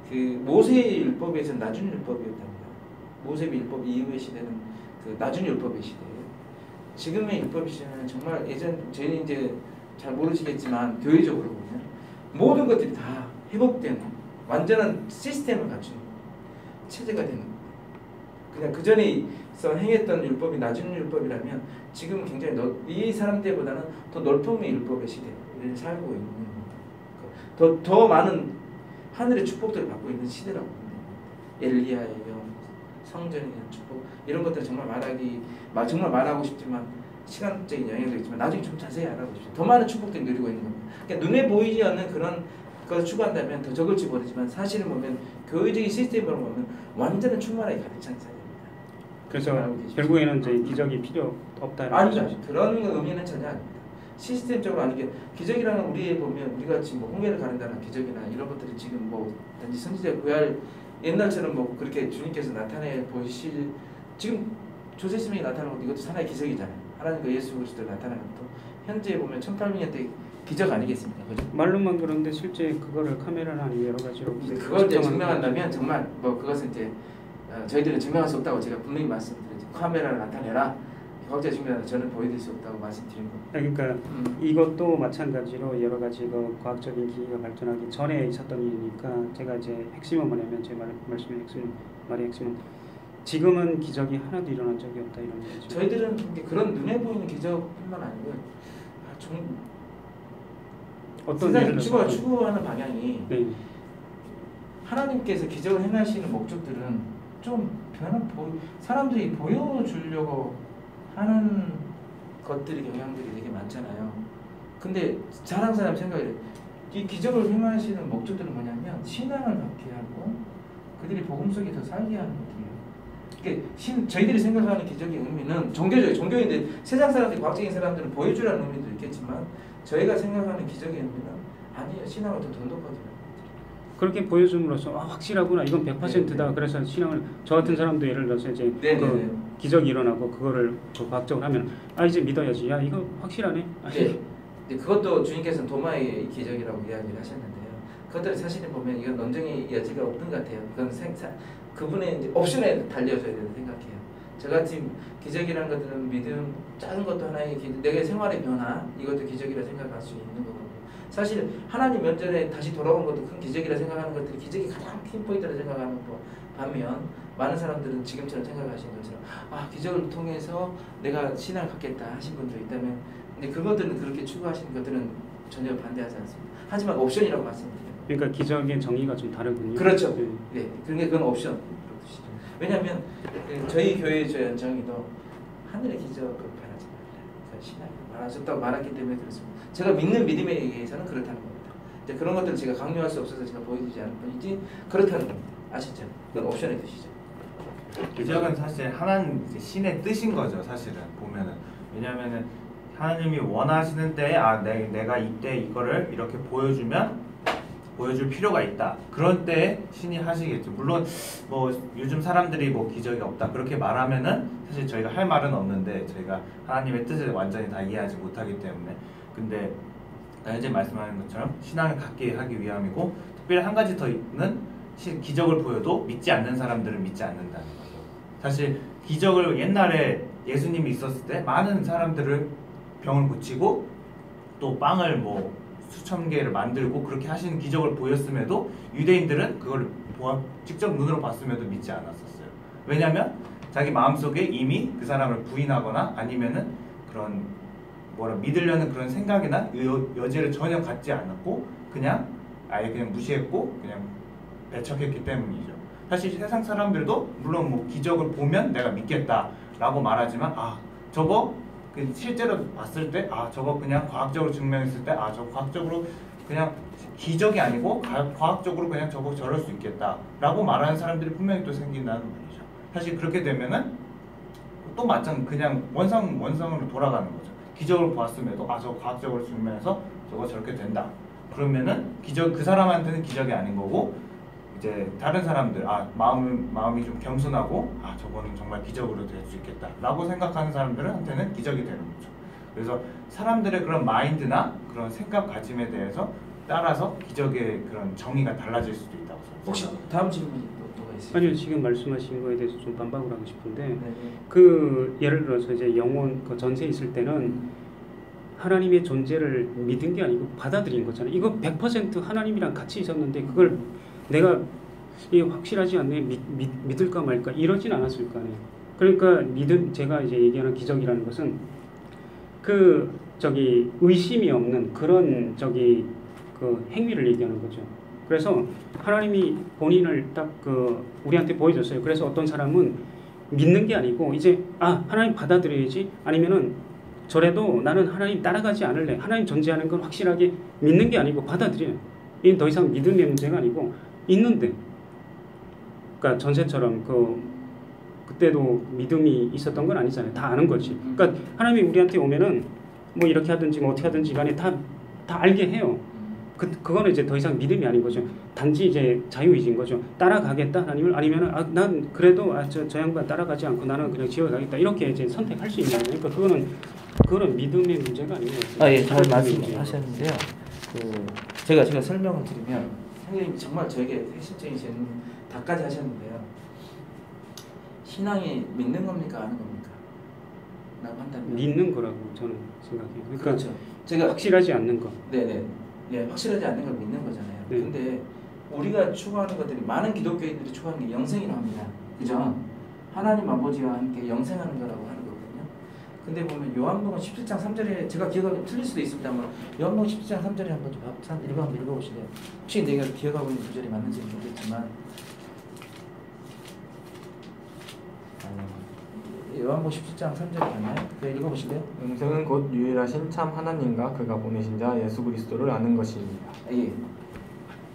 그 모세의 율법에서는 나중 율법이었답니다. 모세의 율법 이후의 시대는 그 나중 율법의 시대예요. 지금의 율법 시대는 정말 저희는 이제 잘 모르시겠지만 교회적으로 보면 모든 것들이 다 회복되는 완전한 시스템을 갖춘 체제가 되는 거예요. 그냥 그 전에서 행했던 율법이 나중 율법이라면 지금은 굉장히 이 사람 때보다는 더 넓은 율법의 시대를 살고 있는 더 많은 하늘의 축복들을 받고 있는 시대라고 봅니다. 엘리야의 영, 성전에 대한 축복 이런 것들을 정말 정말 말하고 싶지만 시간적인 영향도 있지만 나중에 좀 자세히 알아보십시오. 더 많은 축복들이 누리고 있는 겁니다. 그러니까 눈에 보이지 않는 그런 것을 추구한다면 더 적을지 모르지만 사실은 보면 교회적인 시스템으로 보면 완전한 충만하게 가득 찬 사회입니다. 그래서 결국에는 이제 기적이 필요 없다는 아니다. 그런 의미는 전혀 아닙니다. 시스템적으로 아닌 게 기적이라는 우리에 보면 우리가 지금 뭐 홍해를 가른다는 기적이나 이런 것들이 지금 뭐 단지 선지자 구약 옛날처럼 뭐 그렇게 주님께서 나타내 보이실 지금 조세스님이 나타나는 것도 이것도 하나의 기적이잖아요. 하나님과 예수 그리스도를 나타나는 것도 현재 보면 1800년대 기적 아니겠습니까? 그죠? 말로만 그런데 실제 그거를 카메라나 아니면 여러 가지로 그걸 이제 증명한다면 정말 뭐 그것은 이제 저희들은 증명할 수 없다고 제가 분명히 말씀드리죠. 카메라를 나타내라. 과학자 증명은 저는 보여드릴 수 없다고 말씀드린 겁니다. 그러니까 이것도 마찬가지로 여러 가지 그 과학적인 기기가 발전하기 전에 있었던 일이니까 제가 이제 핵심은 뭐냐면 제 말씀의 핵심은 지금은 기적이 하나도 일어난 적이 없다 이런 거죠. 저희들은 그런 눈에 보이는 기적뿐만 아니고 어떤 세상이 추구하는 방향이 네. 하나님께서 기적을 행하시는 목적들은 좀 사람들이 보여주려고 하는 것들이 경향들이 되게 많잖아요. 근데 잘한 사람 생각해 이 기적을 행하시는 목적들은 뭐냐면 신앙을 갖게 하고 그들이 복음 속에 더 살게 하는 것들이에요. 그러니까 저희들이 생각하는 기적의 의미는 종교인데 세상 사람들이 과학적인 사람들은 보여주라는 의미도 있겠지만 저희가 생각하는 기적의 의미는 아니에요. 신앙을 더 돈독하게 하는 그렇게 보여줌으로써 확실하구나 이건 100%다. 네. 그래서 신앙을 저 같은 사람도 예를 들어서 이제 그 기적이 일어나고 그거를 그 과학적으로 하면 이제 믿어야지. 야 이거 확실하네. 네. 그것도 주님께서는 도마의 기적이라고 이야기를 하셨는데요. 그것들을 사실은 보면 이건 논쟁의 여지가 없는 것 같아요. 그건 그분의 이제 옵션에 달려줘야 된다고 생각해요. 저같이 기적이라는 것들은 믿음 작은 것도 하나의 내가 생활의 변화 이것도 기적이라 생각할 수 있는 거고 사실 하나님 면전에 다시 돌아온 것도 큰 기적이라 생각하는 것들이 기적이 가장 핀포인트라 생각하는 거 반면 많은 사람들은 지금처럼 생각하시는 것처럼 기적을 통해서 내가 신앙을 갖겠다 하신 분도 있다면 근데 그것들은 그렇게 추구하시는 것들은 전혀 반대하지 않습니다. 하지만 옵션이라고 말씀드려요. 그러니까 기적의 정의가 좀 다르군요. 그렇죠. 네. 그러니까 그건 옵션. 왜냐하면 저희 교회의 정의도 하늘의 기적을 바라지 말라. 신앙을 말하셨다고 말했기 때문에 그렇습니다. 제가 믿는 믿음에 의해서는 그렇다는 겁니다. 이제 그런 것들을 제가 강요할 수 없어서 제가 보여드리지 않을 뿐이지 그렇다는 겁니다. 아시죠? 그건 옵션의 뜻이죠. 기적은 사실 하나님 신의 뜻인 거죠. 사실은 보면은 왜냐하면은 하나님이 원하시는 때에 내가 이때 이거를 이렇게 보여줄 필요가 있다. 그런 때에 신이 하시겠죠. 물론 뭐 요즘 사람들이 뭐 기적이 없다 그렇게 말하면은 사실 저희가 할 말은 없는데 저희가 하나님의 뜻을 완전히 다 이해하지 못하기 때문에 근데 현재 말씀하는 것처럼 신앙을 갖게 하기 위함이고 특별히 한 가지 더 있는 기적을 보여도 믿지 않는 사람들은 믿지 않는다는 거죠. 사실 기적을 옛날에 예수님이 있었을 때 많은 사람들을 병을 고치고 또 빵을 뭐 수천 개를 만들고 그렇게 하시는 기적을 보였음에도 유대인들은 그걸 직접 눈으로 봤음에도 믿지 않았었어요. 왜냐하면 자기 마음속에 이미 그 사람을 부인하거나 아니면은 그런 믿으려는 그런 생각이나 여지를 전혀 갖지 않았고 그냥 아예 그냥 무시했고 그냥 배척했기 때문이죠. 사실 세상 사람들도 물론 뭐 기적을 보면 내가 믿겠다라고 말하지만 저거 실제로 봤을 때 저거 그냥 과학적으로 증명했을 때 저거 과학적으로 그냥 기적이 아니고 과학적으로 그냥 저거 저럴 수 있겠다라고 말하는 사람들이 분명히 또 생긴다는 말이죠. 사실 그렇게 되면은 또 그냥 원성으로 돌아가는 거죠. 기적을 보았음에도 저거 과학적으로 증명해서 저거 저렇게 된다. 그러면은 그 사람한테는 기적이 아닌 거고 이제 다른 사람들 마음이 좀 겸손하고 저거는 정말 기적으로 될 수 있겠다라고 생각하는 사람들한테는 기적이 되는 거죠. 그래서 사람들의 그런 마인드나 그런 생각가짐에 대해서 따라서 기적의 그런 정의가 달라질 수도 있다고 저는 혹시 생각합니다. 다음 질문이 뭐가 있어요? 아니요, 지금 말씀하신 거에 대해서 좀 반박을 하고 싶은데 네. 그 예를 들어서 이제 영혼 그 전세에 있을 때는 하나님의 존재를 믿은 게 아니고 받아들인 거잖아요. 이거 100% 하나님이랑 같이 있었는데 그걸 내가 이게 확실하지 않네 믿을까 말까 이러진 않았을 거 아니에요. 그러니까 제가 이제 얘기하는 기적이라는 것은 그 저기 의심이 없는 그런 저기 그 행위를 얘기하는 거죠. 그래서 하나님이 본인을 딱 그 우리한테 보여줬어요. 그래서 어떤 사람은 믿는 게 아니고 이제 하나님 받아들여야지, 아니면은 저래도 나는 하나님 따라가지 않을래. 하나님 존재하는 건 확실하게 믿는 게 아니고 받아들여요. 이건 더 이상 믿음의 문제가 아니고 있는데, 그러니까 전세처럼 그때도 믿음이 있었던 건 아니잖아요. 다 아는 거지. 그러니까 하나님이 우리한테 오면은 뭐 이렇게 하든지 뭐 어떻게 하든지 간에 다 알게 해요. 그거는 이제 더 이상 믿음이 아닌 거죠. 단지 이제 자유의지인 거죠. 따라가겠다 하나님을, 아니면은 난 그래도 저 양반 따라가지 않고 나는 그냥 지옥에 가겠다, 이렇게 이제 선택할 수 있는 거예요. 그러니까 그거는 믿음의 문제가 아닌 것 같아요. 예, 잘 말씀하셨는데요. 제가 설명을 드리면 선생님이 정말 저에게 핵심적인 질문까지 하셨는데요. 신앙이 믿는 겁니까, 아는 겁니까? 라고 한다면 믿는 거라고 저는 생각해요. 그러니까 그렇죠. 제가 확실하지 않는 거. 네네. 예, 확실하지 않는 걸 믿는 거잖아요. 네. 근데 우리가 추구하는 것들이, 많은 기독교인들이 추구하는 게 영생이라고 합니다. 그죠? 하나님 아버지와 함께 영생하는 거라고 하는 거거든요. 근데 보면 요한복음 17장 3절에, 제가 기억하기 틀릴 수도 있습니다만 요한복음 17장 3절에 한번 좀 한번 읽어보실래요? 혹시 내가 기억하고 있는 구절이 맞는지 모르겠지만 요한복음 17장 3절이 맞나요? 네, 읽어보실래요? 영생은 곧 유일하신 참 하나님과 그가 보내신 자 예수 그리스도를 아는 것입니다. 예.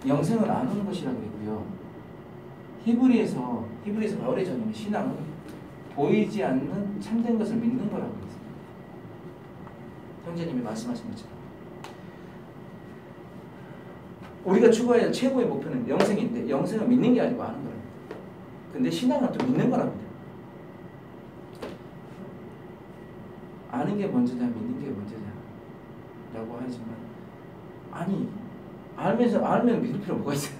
영생을 아는 것이라고 그랬고요. 히브리에서 바울의 전용 신앙은 보이지 않는 참된 것을 믿는 거라고 그랬습니다. 형제님이 말씀하신 것처럼 우리가 추구해야 할 최고의 목표는 영생인데, 영생을 믿는 게 아니고 아는 거랍니다. 근데 신앙은 또 믿는 거랍니다. 아는 게 먼저냐 믿는 게 먼저냐 라고 하지만, 아니 알면 믿을 필요 뭐가 있어요?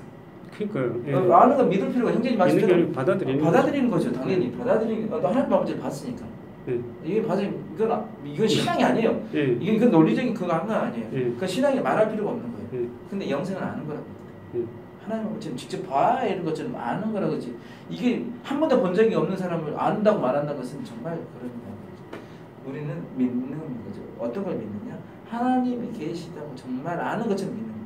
그러니까요. 예. 아는 건 믿을 필요가, 형제님 말씀대로 받아들이는 거죠. 당연히 받아들이는 거. 하나님 아버지를 봤으니까. 예. 이건 신앙이 아니에요. 예. 이건 논리적인 그거 한 거 아니에요. 예. 그 신앙이 말할 필요가 없는 거예요. 예. 근데 영생은 아는 거라고. 예. 하나님 아버지는 직접 봐야 이런 것처럼 아는 거라고 그러지. 이게 한 번도 본 적이 없는 사람을 안다고 말한다는 것은 정말 그런 거예요. 우리는 믿는 거죠. 어떤 걸 믿느냐? 하나님이 계시다고 정말 아는 것처럼 믿는 거예요.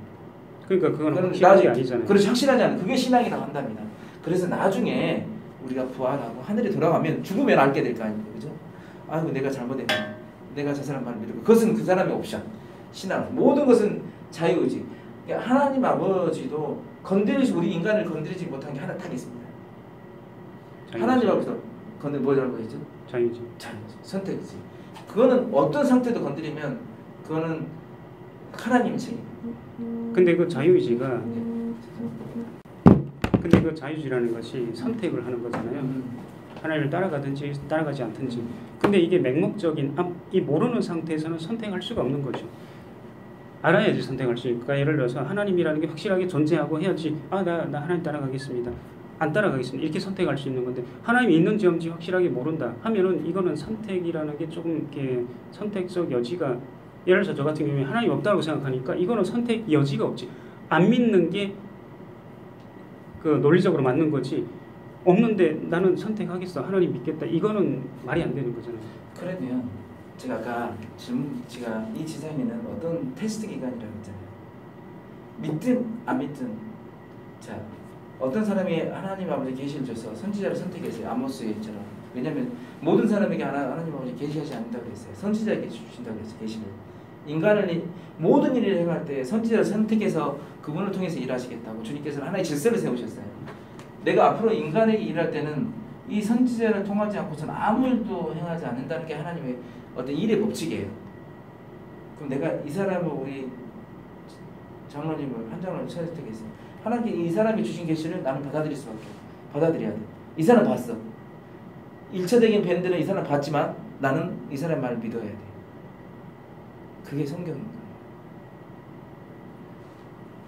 그러니까 그건 확실하지 아니잖아요. 그렇죠. 확실하지 않은 그게 신앙이라고 한답니다. 그래서 나중에 우리가 부활하고 하늘에 돌아가면 죽으면 알게 될 거 아닙니까? 그죠? 아이고 내가 잘못했네. 내가 저 사람 말을 믿고. 그것은 그 사람의 옵션. 신앙. 모든 것은 자유의지. 그러니까 하나님 아버지도 우리 인간을 건드리지 못한 게 하나 딱 있습니다. 하나님 아버지도 뭐라고 했죠? 자유지. 선택이지. 그거는 어떤 상태도 건드리면 그거는 하나님의 책임. 근데 그 자유의지가 근데 그 자유의지라는 것이 선택을 하는 거잖아요. 하나님을 따라가든지 따라가지 않든지. 근데 이게 맹목적인 이 모르는 상태에서는 선택할 수가 없는 거죠. 알아야지 선택할 수 있으니까. 예를 들어서 하나님이라는 게 확실하게 존재하고 해야지 나 하나님 따라가겠습니다, 안 따라가겠습니다, 이렇게 선택할 수 있는 건데, 하나님이 있는지 없는지 확실하게 모른다 하면은 이거는 선택이라는 게 조금 이렇게 선택적 여지가, 예를 들어서 저 같은 경우에 하나님 없다고 생각하니까 이거는 선택 여지가 없지. 안 믿는 게 그 논리적으로 맞는 거지, 없는데 나는 선택하겠어, 하나님 믿겠다, 이거는 말이 안 되는 거잖아요. 그러면 제가 아까 제가 이 지상에는 어떤 테스트 기간이라고 했잖아요. 믿든 안 믿든, 자 어떤 사람이 하나님 아버지 계시를 줘서 선지자를 선택했어요. 아모스처럼. 왜냐하면 모든 사람에게 하나님 아버지 계시하지 않는다고 그랬어요. 선지자에게 주신다고 그랬어요. 계시를. 인간을 모든 일을 행할 때 선지자를 선택해서 그분을 통해서 일하시겠다고 주님께서는 하나의 질서를 세우셨어요. 내가 앞으로 인간에게 일할 때는 이 선지자를 통하지 않고서는 아무 일도 행하지 않는다는 게 하나님의 어떤 일의 법칙이에요. 그럼 내가 이 사람을, 우리 장로님을 한 장로를 선택했어요. 하나님께 이 사람이 주신 계시를 나는 받아들일 수밖에 없어. 받아들여야 돼. 이 사람 봤어. 1차적인 밴드는 이 사람 봤지만 나는 이 사람 말을 믿어야 돼. 그게 성경인 거예요.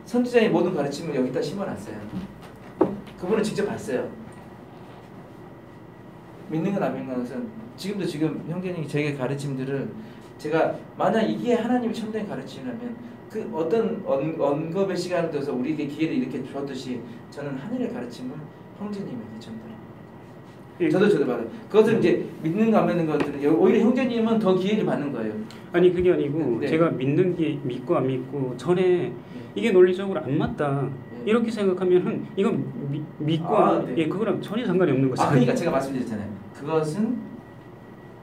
선지자의 모든 가르침을 여기다 심어놨어요. 그분은 직접 봤어요. 믿는 건 안 믿는 것은 지금도 지금 형제님이 저에게 가르침들을 제가 만약 이게 하나님의 참된 가르침이라면 그 어떤 언급의 시간을 둬서 우리에게 기회를 이렇게 주었듯이 저는 하늘의 가르침을 형제님에게 전달합니다. 저도 받아요. 그것을 이제 믿는 거 안 믿는 것들은 오히려 형제님은 더 기회를 받는 거예요. 아니 그게 아니고 네. 제가 믿는 게 믿고 안 믿고 전에 이게 논리적으로 안 맞다 이렇게 생각하면은 이건 믿고 네. 예 그거랑 전혀 상관이 없는 거죠. 그러니까 제가 말씀드렸잖아요. 그것은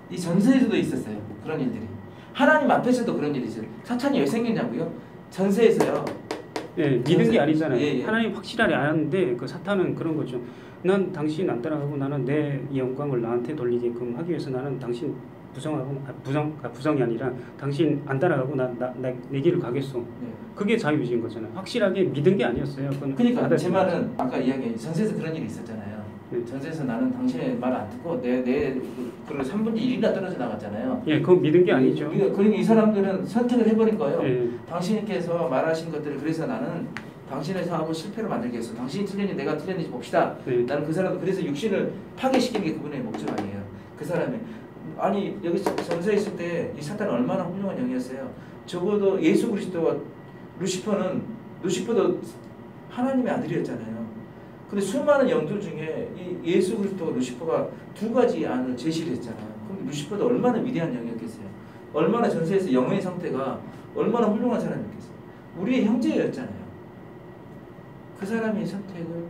이 전세에서도 있었어요. 그런 일들이. 하나님 앞에서도 그런 일이 있어요. 사탄이 왜 생겼냐고요? 전세에서요. 예, 믿는 게 아니잖아요. 예. 하나님 확실하게 아는데 그 사탄은 그런 거죠. 난 당신 안 따라가고 나는 내 영광을 나한테 돌리게끔 하기 위해서 나는 당신 부정이 아니라 당신 안 따라가고 내 길을 가겠소. 네. 그게 자유의지인 거잖아요. 확실하게 믿은 게 아니었어요. 그러니까 제 말은 아까 이야기한 전세에서 그런 일이 있었잖아요. 네. 전세에서 나는 당신의 말 안 듣고 내 3분의 1이나 떨어져 나갔잖아요. 예, 그건 믿은 게 아니죠. 그러니까 이 사람들은 선택을 해버린 거예요. 예. 당신께서 말하신 것들을 그래서 나는 당신의 사업을 실패로 만들겠어. 당신이 틀렸니 내가 틀렸는지 봅시다. 네. 나는 그 사람도 그래서 육신을 파괴시키는 게 그분의 목적 아니에요. 그 사람이 아니 여기 전세에 있을 때 이 사탄은 얼마나 훌륭한 영이었어요. 적어도 예수 그리스도와 루시퍼도 하나님의 아들이었잖아요. 근데 수많은 영들 중에 이 예수 그리스도와 루시퍼가 두 가지 안을 제시를 했잖아요. 그럼 루시퍼도 얼마나 위대한 영이었겠어요. 얼마나 전세에서 영의 상태가 얼마나 훌륭한 사람이었겠어요. 우리의 형제였잖아요. 그 사람의 선택을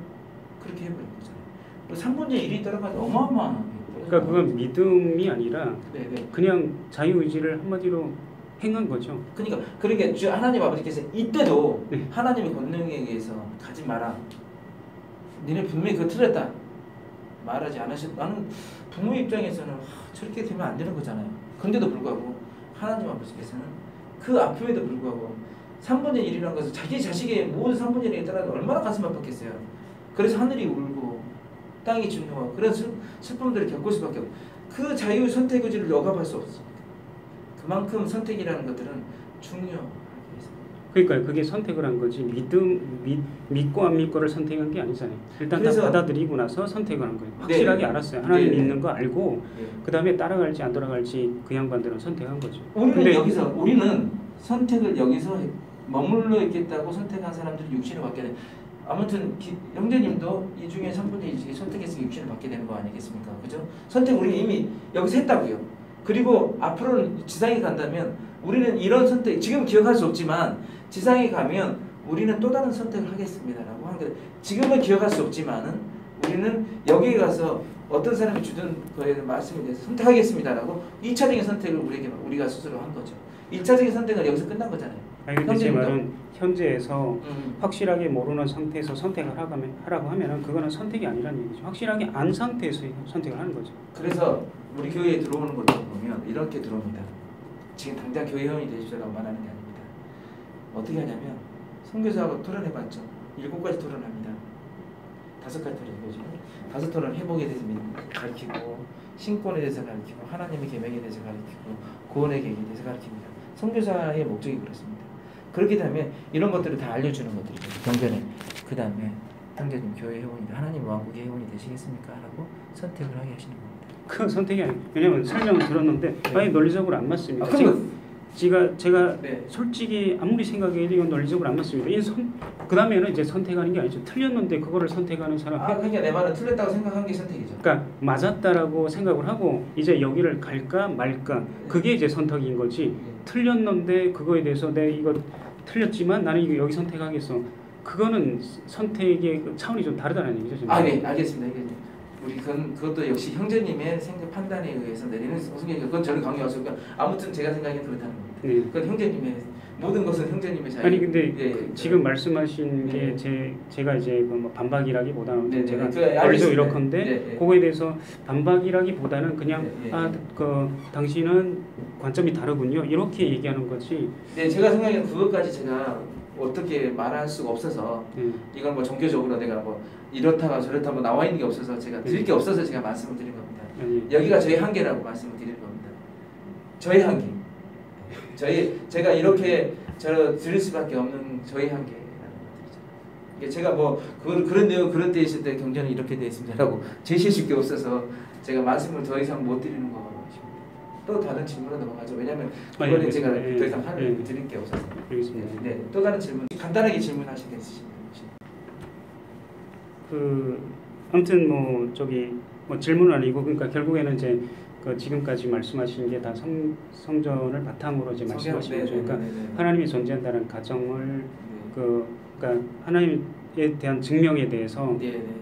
그렇게 해버린 거잖아요. 3분의 1이 떨어가서 어마어마한 그러니까 그건 믿음이 아니라 네네. 그냥 자유의지를 한마디로 행한 거죠. 그러니까 주 하나님 아버지께서 이때도 네. 하나님의 권능에 의해서 가지 마라. 니네 분명히 그거 틀렸다. 말하지 않으셨. 나는 부모 입장에서는 저렇게 되면 안 되는 거잖아요. 그런데도 불구하고 하나님 아버지께서는 그 앞에도 불구하고 3분의 1이라는 것은 자기 자식의 모든 3분의 1에 따라서 얼마나 가슴 아팠겠어요. 그래서 하늘이 울고 땅이 진동하고 그런 슬픔들을 겪을 수밖에 없어요. 그 자유 선택 의지를 억압할 수 없습니다. 그만큼 선택이라는 것들은 중요하게 있습니다. 그러니까 그게 선택을 한 거지 믿고 안 믿고를 선택한 게 아니잖아요. 일단 다 받아들이고 나서 선택을 한 거예요. 확실하게 알았어요. 하나님 믿는 거 알고 그 다음에 따라갈지 안 따라갈지 그 양반들은 선택한 거죠. 우리는 선택을 여기서 머물러 있겠다고 선택한 사람들이 육신을 받게 돼. 아무튼 형제님도 이 중에 3분의 1씩 선택했으니 육신을 받게 되는 거 아니겠습니까? 그죠? 선택 우리는 이미 여기서 했다고요. 그리고 앞으로는 지상에 간다면 우리는 이런 선택 지금 기억할 수 없지만 지상에 가면 우리는 또 다른 선택을 하겠습니다라고 하는 게 지금은 기억할 수 없지만은 우리는 여기에 가서 어떤 사람이 주든 거에 말씀에 대해서 선택하겠습니다라고 2차적인 선택을 우리가 스스로 한 거죠. 1차적인 선택은 여기서 끝난 거잖아요. 아니 근데 제 말은 현재에서 확실하게 모르는 상태에서 선택을 하라고 하면은 그거는 선택이 아니라는 얘기죠. 확실하게 안 상태에서 선택을 하는 거죠. 그래서 우리 교회에 들어오는 걸 보면 이렇게 들어옵니다. 지금 당장 교회 회원이 되십시오라고 말하는 게 아닙니다. 어떻게 하냐면 선교사하고 토론해봤죠. 7가지 토론합니다. 5가지 토론이죠. 5 토론 회복에 대해서 가르치고 신권에 대해서 가르치고 하나님의 계명에 대해서 가르치고 구원의 계획에 대해서 가르칩니다. 선교사의 목적이 그렇습니다. 그렇게 되면 이런 것들을 다 알려주는 것들이죠. 경전에 그 다음에 형제님 교회 회원이다. 하나님 왕국의 회원이 되시겠습니까? 라고 선택을 하게 하시는 겁니다. 그 선택이 아니에요. 왜냐면 설명을 들었는데 아니 논리적으로 안 맞습니다. 제가 네. 솔직히 아무리 생각해도 이건 논리적으로 안 맞습니다. 그 다음에는 이제 선택하는 게 아니죠. 틀렸는데 그거를 선택하는 사람. 그러니까 내 말은 틀렸다고 생각한 게 선택이죠. 그러니까 맞았다라고 생각을 하고 이제 여기를 갈까 말까 그게 이제 선택인 거지. 틀렸는데 그거에 대해서 내 이거 틀렸지만 나는 이거 여기 선택하겠어. 그거는 선택의 차원이 좀 다르다는 얘기죠. 지금. 네, 알겠습니다. 우리 그것도 역시 형제님의 생각 판단에 의해서 내리는 성경이니까 그건 저는 강요하시니까 아무튼 제가 생각엔 그렇다는 겁니다. 네. 그건 형제님의 모든 것은 형제님의 자유. 아니 근데 지금 말씀하신 게 제가 이제 뭐 반박이라기보다는 제가 원리적으로 이렇건데 그거에 대해서 반박이라기보다는 그냥 그 당신은 관점이 다르군요 이렇게 얘기하는 거지. 네, 제가 생각에는 그것까지 제가 어떻게 말할 수가 없어서 이건 뭐 종교적으로 내가 뭐 이렇다가 저렇다 뭐 나와 있는 게 없어서 제가 드릴 게 없어서 제가 말씀을 드린 겁니다. 여기가 저희 한계라고 말씀을 드리는 겁니다. 저희 한계. 제가 이렇게 드릴 수밖에 없는 저희 한계라는 것들이죠. 이게 제가 뭐 그런 내용 그런 데 있을 때 경전이 이렇게 돼 있습니다라고 제시해줄 게 없어서 제가 말씀을 더 이상 못 드리는 거거든요. 또 다른 질문으로 넘어가죠. 왜냐하면 그거는 제가 더 이상 하를 드릴 게 없어서. 알겠습니다. 네, 또 다른 질문 간단하게 질문하실 게 있으시면. 아무튼 뭐 뭐 질문은 아니고 그러니까 결국에는 이제 그 지금까지 말씀하신 게 다 성전을 바탕으로 이제 말씀하신 거죠. 그러니까 하나님이 존재한다는 가정을 그러니까 하나님에 대한 증명에 대해서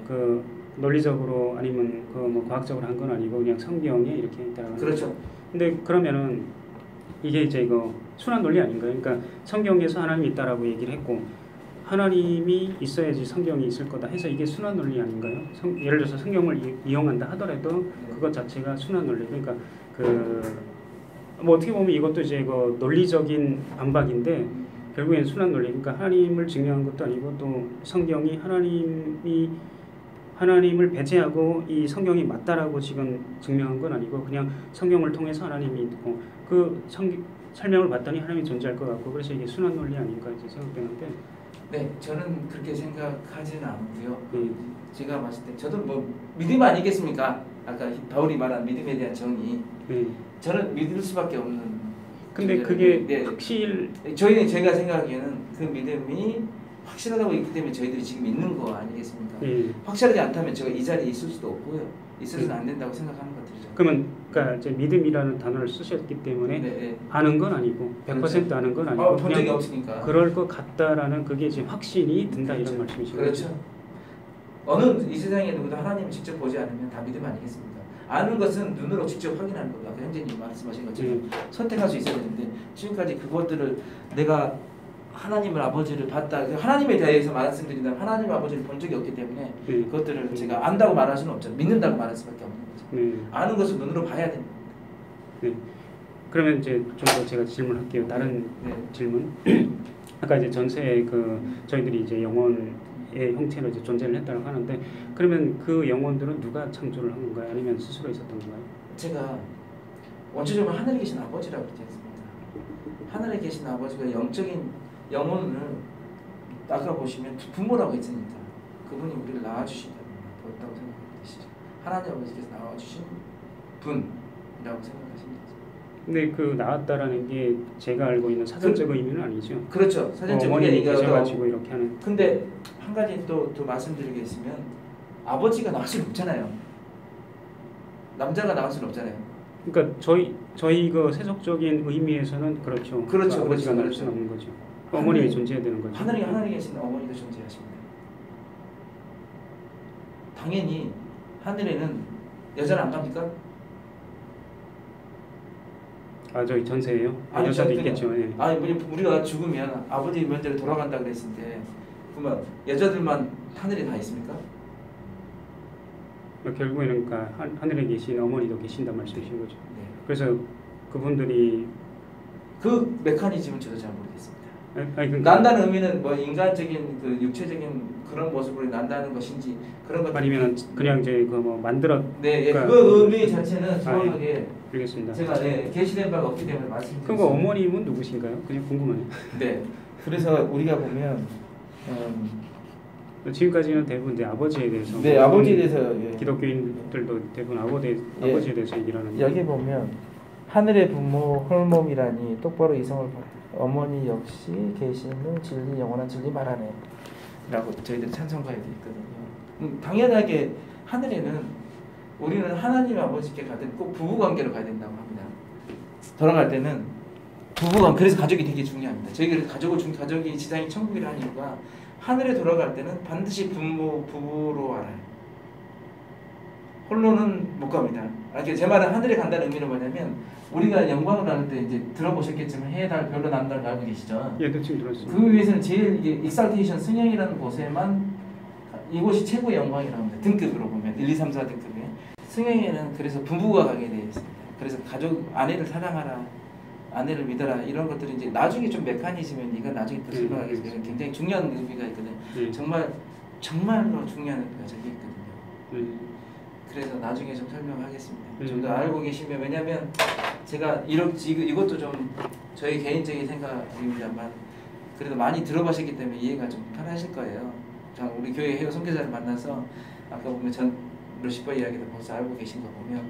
그 논리적으로 아니면 그 뭐 과학적으로 한 건 아니고 그냥 성경에 이렇게 있다는 그렇죠. 거죠. 근데 그러면은 이게 이제 이거 순환 논리 아닌가요? 그러니까 성경에서 하나님이 있다라고 얘기를 했고 하나님이 있어야지 성경이 있을 거다 해서 이게 순환 논리 아닌가요? 예를 들어서 성경을 이용한다 하더라도 그것 자체가 순환 논리. 그러니까 뭐 어떻게 보면 이것도 이제 그 논리적인 반박인데 결국엔 순환 논리. 그러니까 하나님을 증명한 것도 아니고 또 성경이 하나님을 배제하고 이 성경이 맞다라고 지금 증명한 건 아니고 그냥 성경을 통해서 하나님이 있고 그 설명을 봤더니 하나님이 존재할 것 같고 그래서 이게 순환 논리 아닌가 이제 생각되는데. 네, 저는 그렇게 생각하지는 않고요. 제가 봤을 때 저도 뭐 믿음 아니겠습니까? 아까 바울이 말한 믿음에 대한 정의. 저는 믿을 수밖에 없는. 근데 그게 제가 생각하기에는 그 믿음이 확실하다고 있기 때문에 저희들이 지금 있는 거 아니겠습니까? 확실하지 않다면 제가 이 자리에 있을 수도 없고요. 있어서는 안 된다고 생각하는 것들이죠. 그러니까 이제 믿음이라는 단어를 쓰셨기 때문에 아는 건 아니고 100% 아는 건 아니고 본 적이 없으니까 그럴 것 같다라는 그게 이제 확신이 든다 이런 말씀이시죠. 그렇죠. 어느 이 세상에 누구도 하나님을 직접 보지 않으면 다 믿음 아니겠습니까? 아는 것은 눈으로 직접 확인하는 거다. 아까 형제님 말씀하신 것처럼 선택할 수 있어야 되는데 지금까지 그것들을 내가 하나님을 아버지를 봤다. 하나님에 대해서 말씀드린다면 하나님 아버지를 본 적이 없기 때문에 그것들을 제가 안다고 말할 수는 없죠. 믿는다고 말할 수밖에 없는 거죠. 아는 것을 눈으로 봐야 됩니다. 그러면 이제 좀 더 제가 질문할게요. 다른 질문. 아까 이제 전세에 저희들이 이제 영혼의 형태로 이제 존재를 했다고 하는데 그러면 그 영혼들은 누가 창조를 한 건가요? 아니면 스스로 있었던 건가요? 제가 원초적으로 하늘에 계신 아버지라고 그러지 않습니까? 하늘에 계신 아버지가 영적인 영혼을 아까 보시면 부모라고 했으니까 그분이 우리를 낳아주신다고 생각하시면 되시죠. 하나님 아버지께서 낳아주신 분이라고 생각하시면 되죠. 근데 그 낳았다라는 게 제가 알고 있는 사전적 의미는 아니죠. 그렇죠. 사전적 어머님이 계셔가지고 이렇게 하는. 근데 한 가지 또 말씀드릴 게 있으면 아버지가 나올 수는 없잖아요. 남자가 나올 수는 없잖아요. 그러니까 저희 그 세속적인 의미에서는 그렇죠. 아버지가 나올 수는 없는 거죠. 어머님이 존재해야 되는 거죠. 하늘에 계신 어머니도 존재하십니다. 당연히 하늘에는 여자는 안 갑니까? 저기 전세예요? 아니, 여자도 있겠죠. 아니 우리가 죽으면 아버지 면대로 돌아간다 그랬을 때 그러면 여자들만 하늘에 다 있습니까? 결국에는 그러니까 하늘에 계신 어머니도 계신단 말씀이신 거죠. 그래서 그분들이 그 메커니즘은 저도 잘 모르겠습니다. 그러니까 난다는 의미는 뭐 인간적인 그 육체적인 그런 모습으로 난다는 것인지 그런 것 아니면 그냥 이제 그 뭐 만들었. 그 의미 자체는 정확하게 알겠습니다. 제가 계시된 바가 없기 때문에 말씀드리겠습니다. 그럼 어머님은 누구신가요? 그냥 궁금해요. 네. 그래서 우리가 보면 지금까지는 대부분 이제 아버지에 대해서. 아버지에 대해서 기독교인들도 대부분 아버지에 대해서 얘기를 하는데. 여기 보면 하늘의 부모 홀몸이라니 똑바로 이성을 봐라. 어머니 역시 계시는 진리 영원한 진리 말하네 라고 저희들 찬송가에 되어 있거든요. 당연하게 하늘에는 우리는 하나님 아버지께 가든 꼭 부부관계로 가야 된다고 합니다. 돌아갈 때는 부부관 그래서 가족이 되게 중요합니다. 저희가 가족이 지상이 천국이라 하는 이유가 하늘에 돌아갈 때는 반드시 부부로 알아요. 홀로는 못 갑니다. 제 말은 하늘에 간다는 의미는 뭐냐면 우리가 영광을 나눌 때 이제 들어보셨겠지만 해에 달 별로 난다는 걸 알고 계시죠? 예, 지금 들었습니다. 그 위에서는 제일 이게 익살테이션 승형이라는 곳에만 이곳이 최고의 영광이라고 합니다. 등급으로 보면 1, 2, 3, 4 등급에 승형에는 그래서 부부가 가게 되어 있습니다. 그래서 가족 아내를 사랑하라, 아내를 믿어라 이런 것들이 이제 나중에 좀 메커니즘은 이건 나중에 또 설명하겠지만 굉장히 중요한 의미가 있거든요. 정말로 중요한 의미가 저기 있거든요. 그래서 나중에 좀 설명하겠습니다. 좀 더 알고 계시면 왜냐하면 제가 이것도 좀 저희 개인적인 생각입니다만 그래도 많이 들어보셨기 때문에 이해가 좀 편하실 거예요. 우리 교회 해외 선교사를 만나서 아까 보면 전 루시퍼 이야기도 벌써 알고 계신 거 보면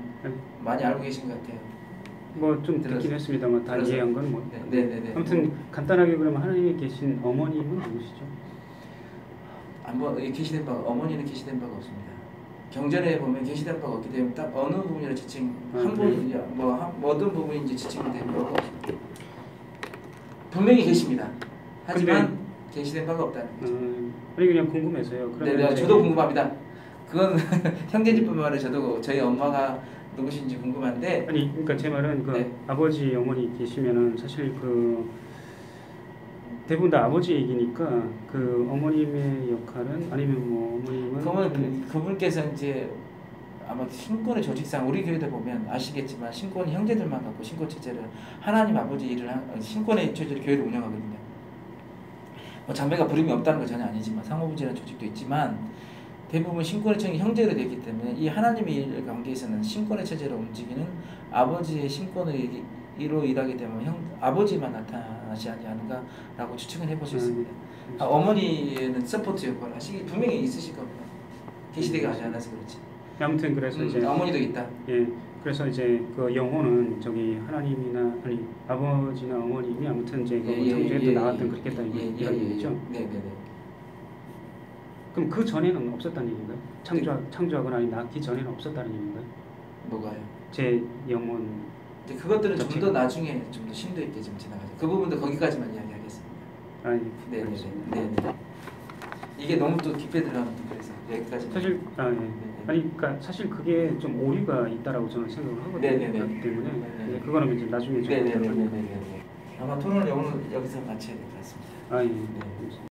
많이 알고 계신 것 같아요. 뭐 좀 듣긴 했습니다만 다 들어서. 이해한 건 뭐. 네네네. 아무튼 간단하게 그러면 하나님이 계신 어머님은 누구시죠? 한번 계시된 바가 어머니는 계시된 바가 없습니다. 경전에 보면 계시된 바가 없기 때문에 딱 어느 부분이라 지칭 한 부분이 어떤 부분인지 지칭이 된 바가 없습니다. 분명히 계십니다. 하지만 계시된 바가 없다는 거죠. 아니 그냥 궁금해서요. 네, 저도 궁금합니다. 그건 형제님뿐만 아니라 저도 저희 엄마가 누구신지 궁금한데. 아니 그러니까 제 말은 그 네. 아버지 어머니 계시면은 사실 그 대부분 다 아버지 얘기니까 그 어머님의 역할은 아니면 뭐 어머님은 그러면 그분께서 이제 아마 신권의 조직상 우리 교회들 보면 아시겠지만 신권 형제들만 갖고 신권 체제를 하나님 아버지 일을 신권의 체제로 교회를 운영하거든요. 뭐 자매가 부름이 없다는 건 전혀 아니지만 상호부지라는 조직도 있지만 대부분 신권의 체제가 형제로 되기 때문에 이 하나님의 일 관계에서는 신권의 체제로 움직이는 아버지의 신권으로 일하게 되면 아버지만 나타나지 아니하는가라고 추측을 해볼 수 있습니다. 어머니는 서포트 역할을 하시기 분명히 있으실 겁니다. 계시되게 하지 않아서 그렇지. 아무튼 그래서 이제 어머니도 있다. 예, 그래서 이제 그 영혼은 저기 하나님이나 아니 아버지나 어머님이 아무튼 이제 그 창조에 또 나왔던 그렇겠다 이런 얘기죠. 네네네. 그럼 그 전에는 없었다는 얘기인가요? 창조하거나 아니 낳기 전에는 없었다는 얘기인가요? 뭐가요? 제 영혼. 이제 그것들은 좀 더 나중에 좀 더 심도 있게 좀 지나가죠. 그 부분도 거기까지만 이야기하겠습니다. 아니, 네네네. 네네. 이게 너무 또 깊게 들어가면 그래서 여기까지. 사실 아니 그러니까 사실 그게 좀 오류가 있다라고 저는 생각을 하거든요. 네네네. 그렇기 때문에 네네. 그거는 이제 나중에 좀 네네네. 아마 토론을 오늘 여기서 마쳐야 될 것 같습니다. 아 예. 네.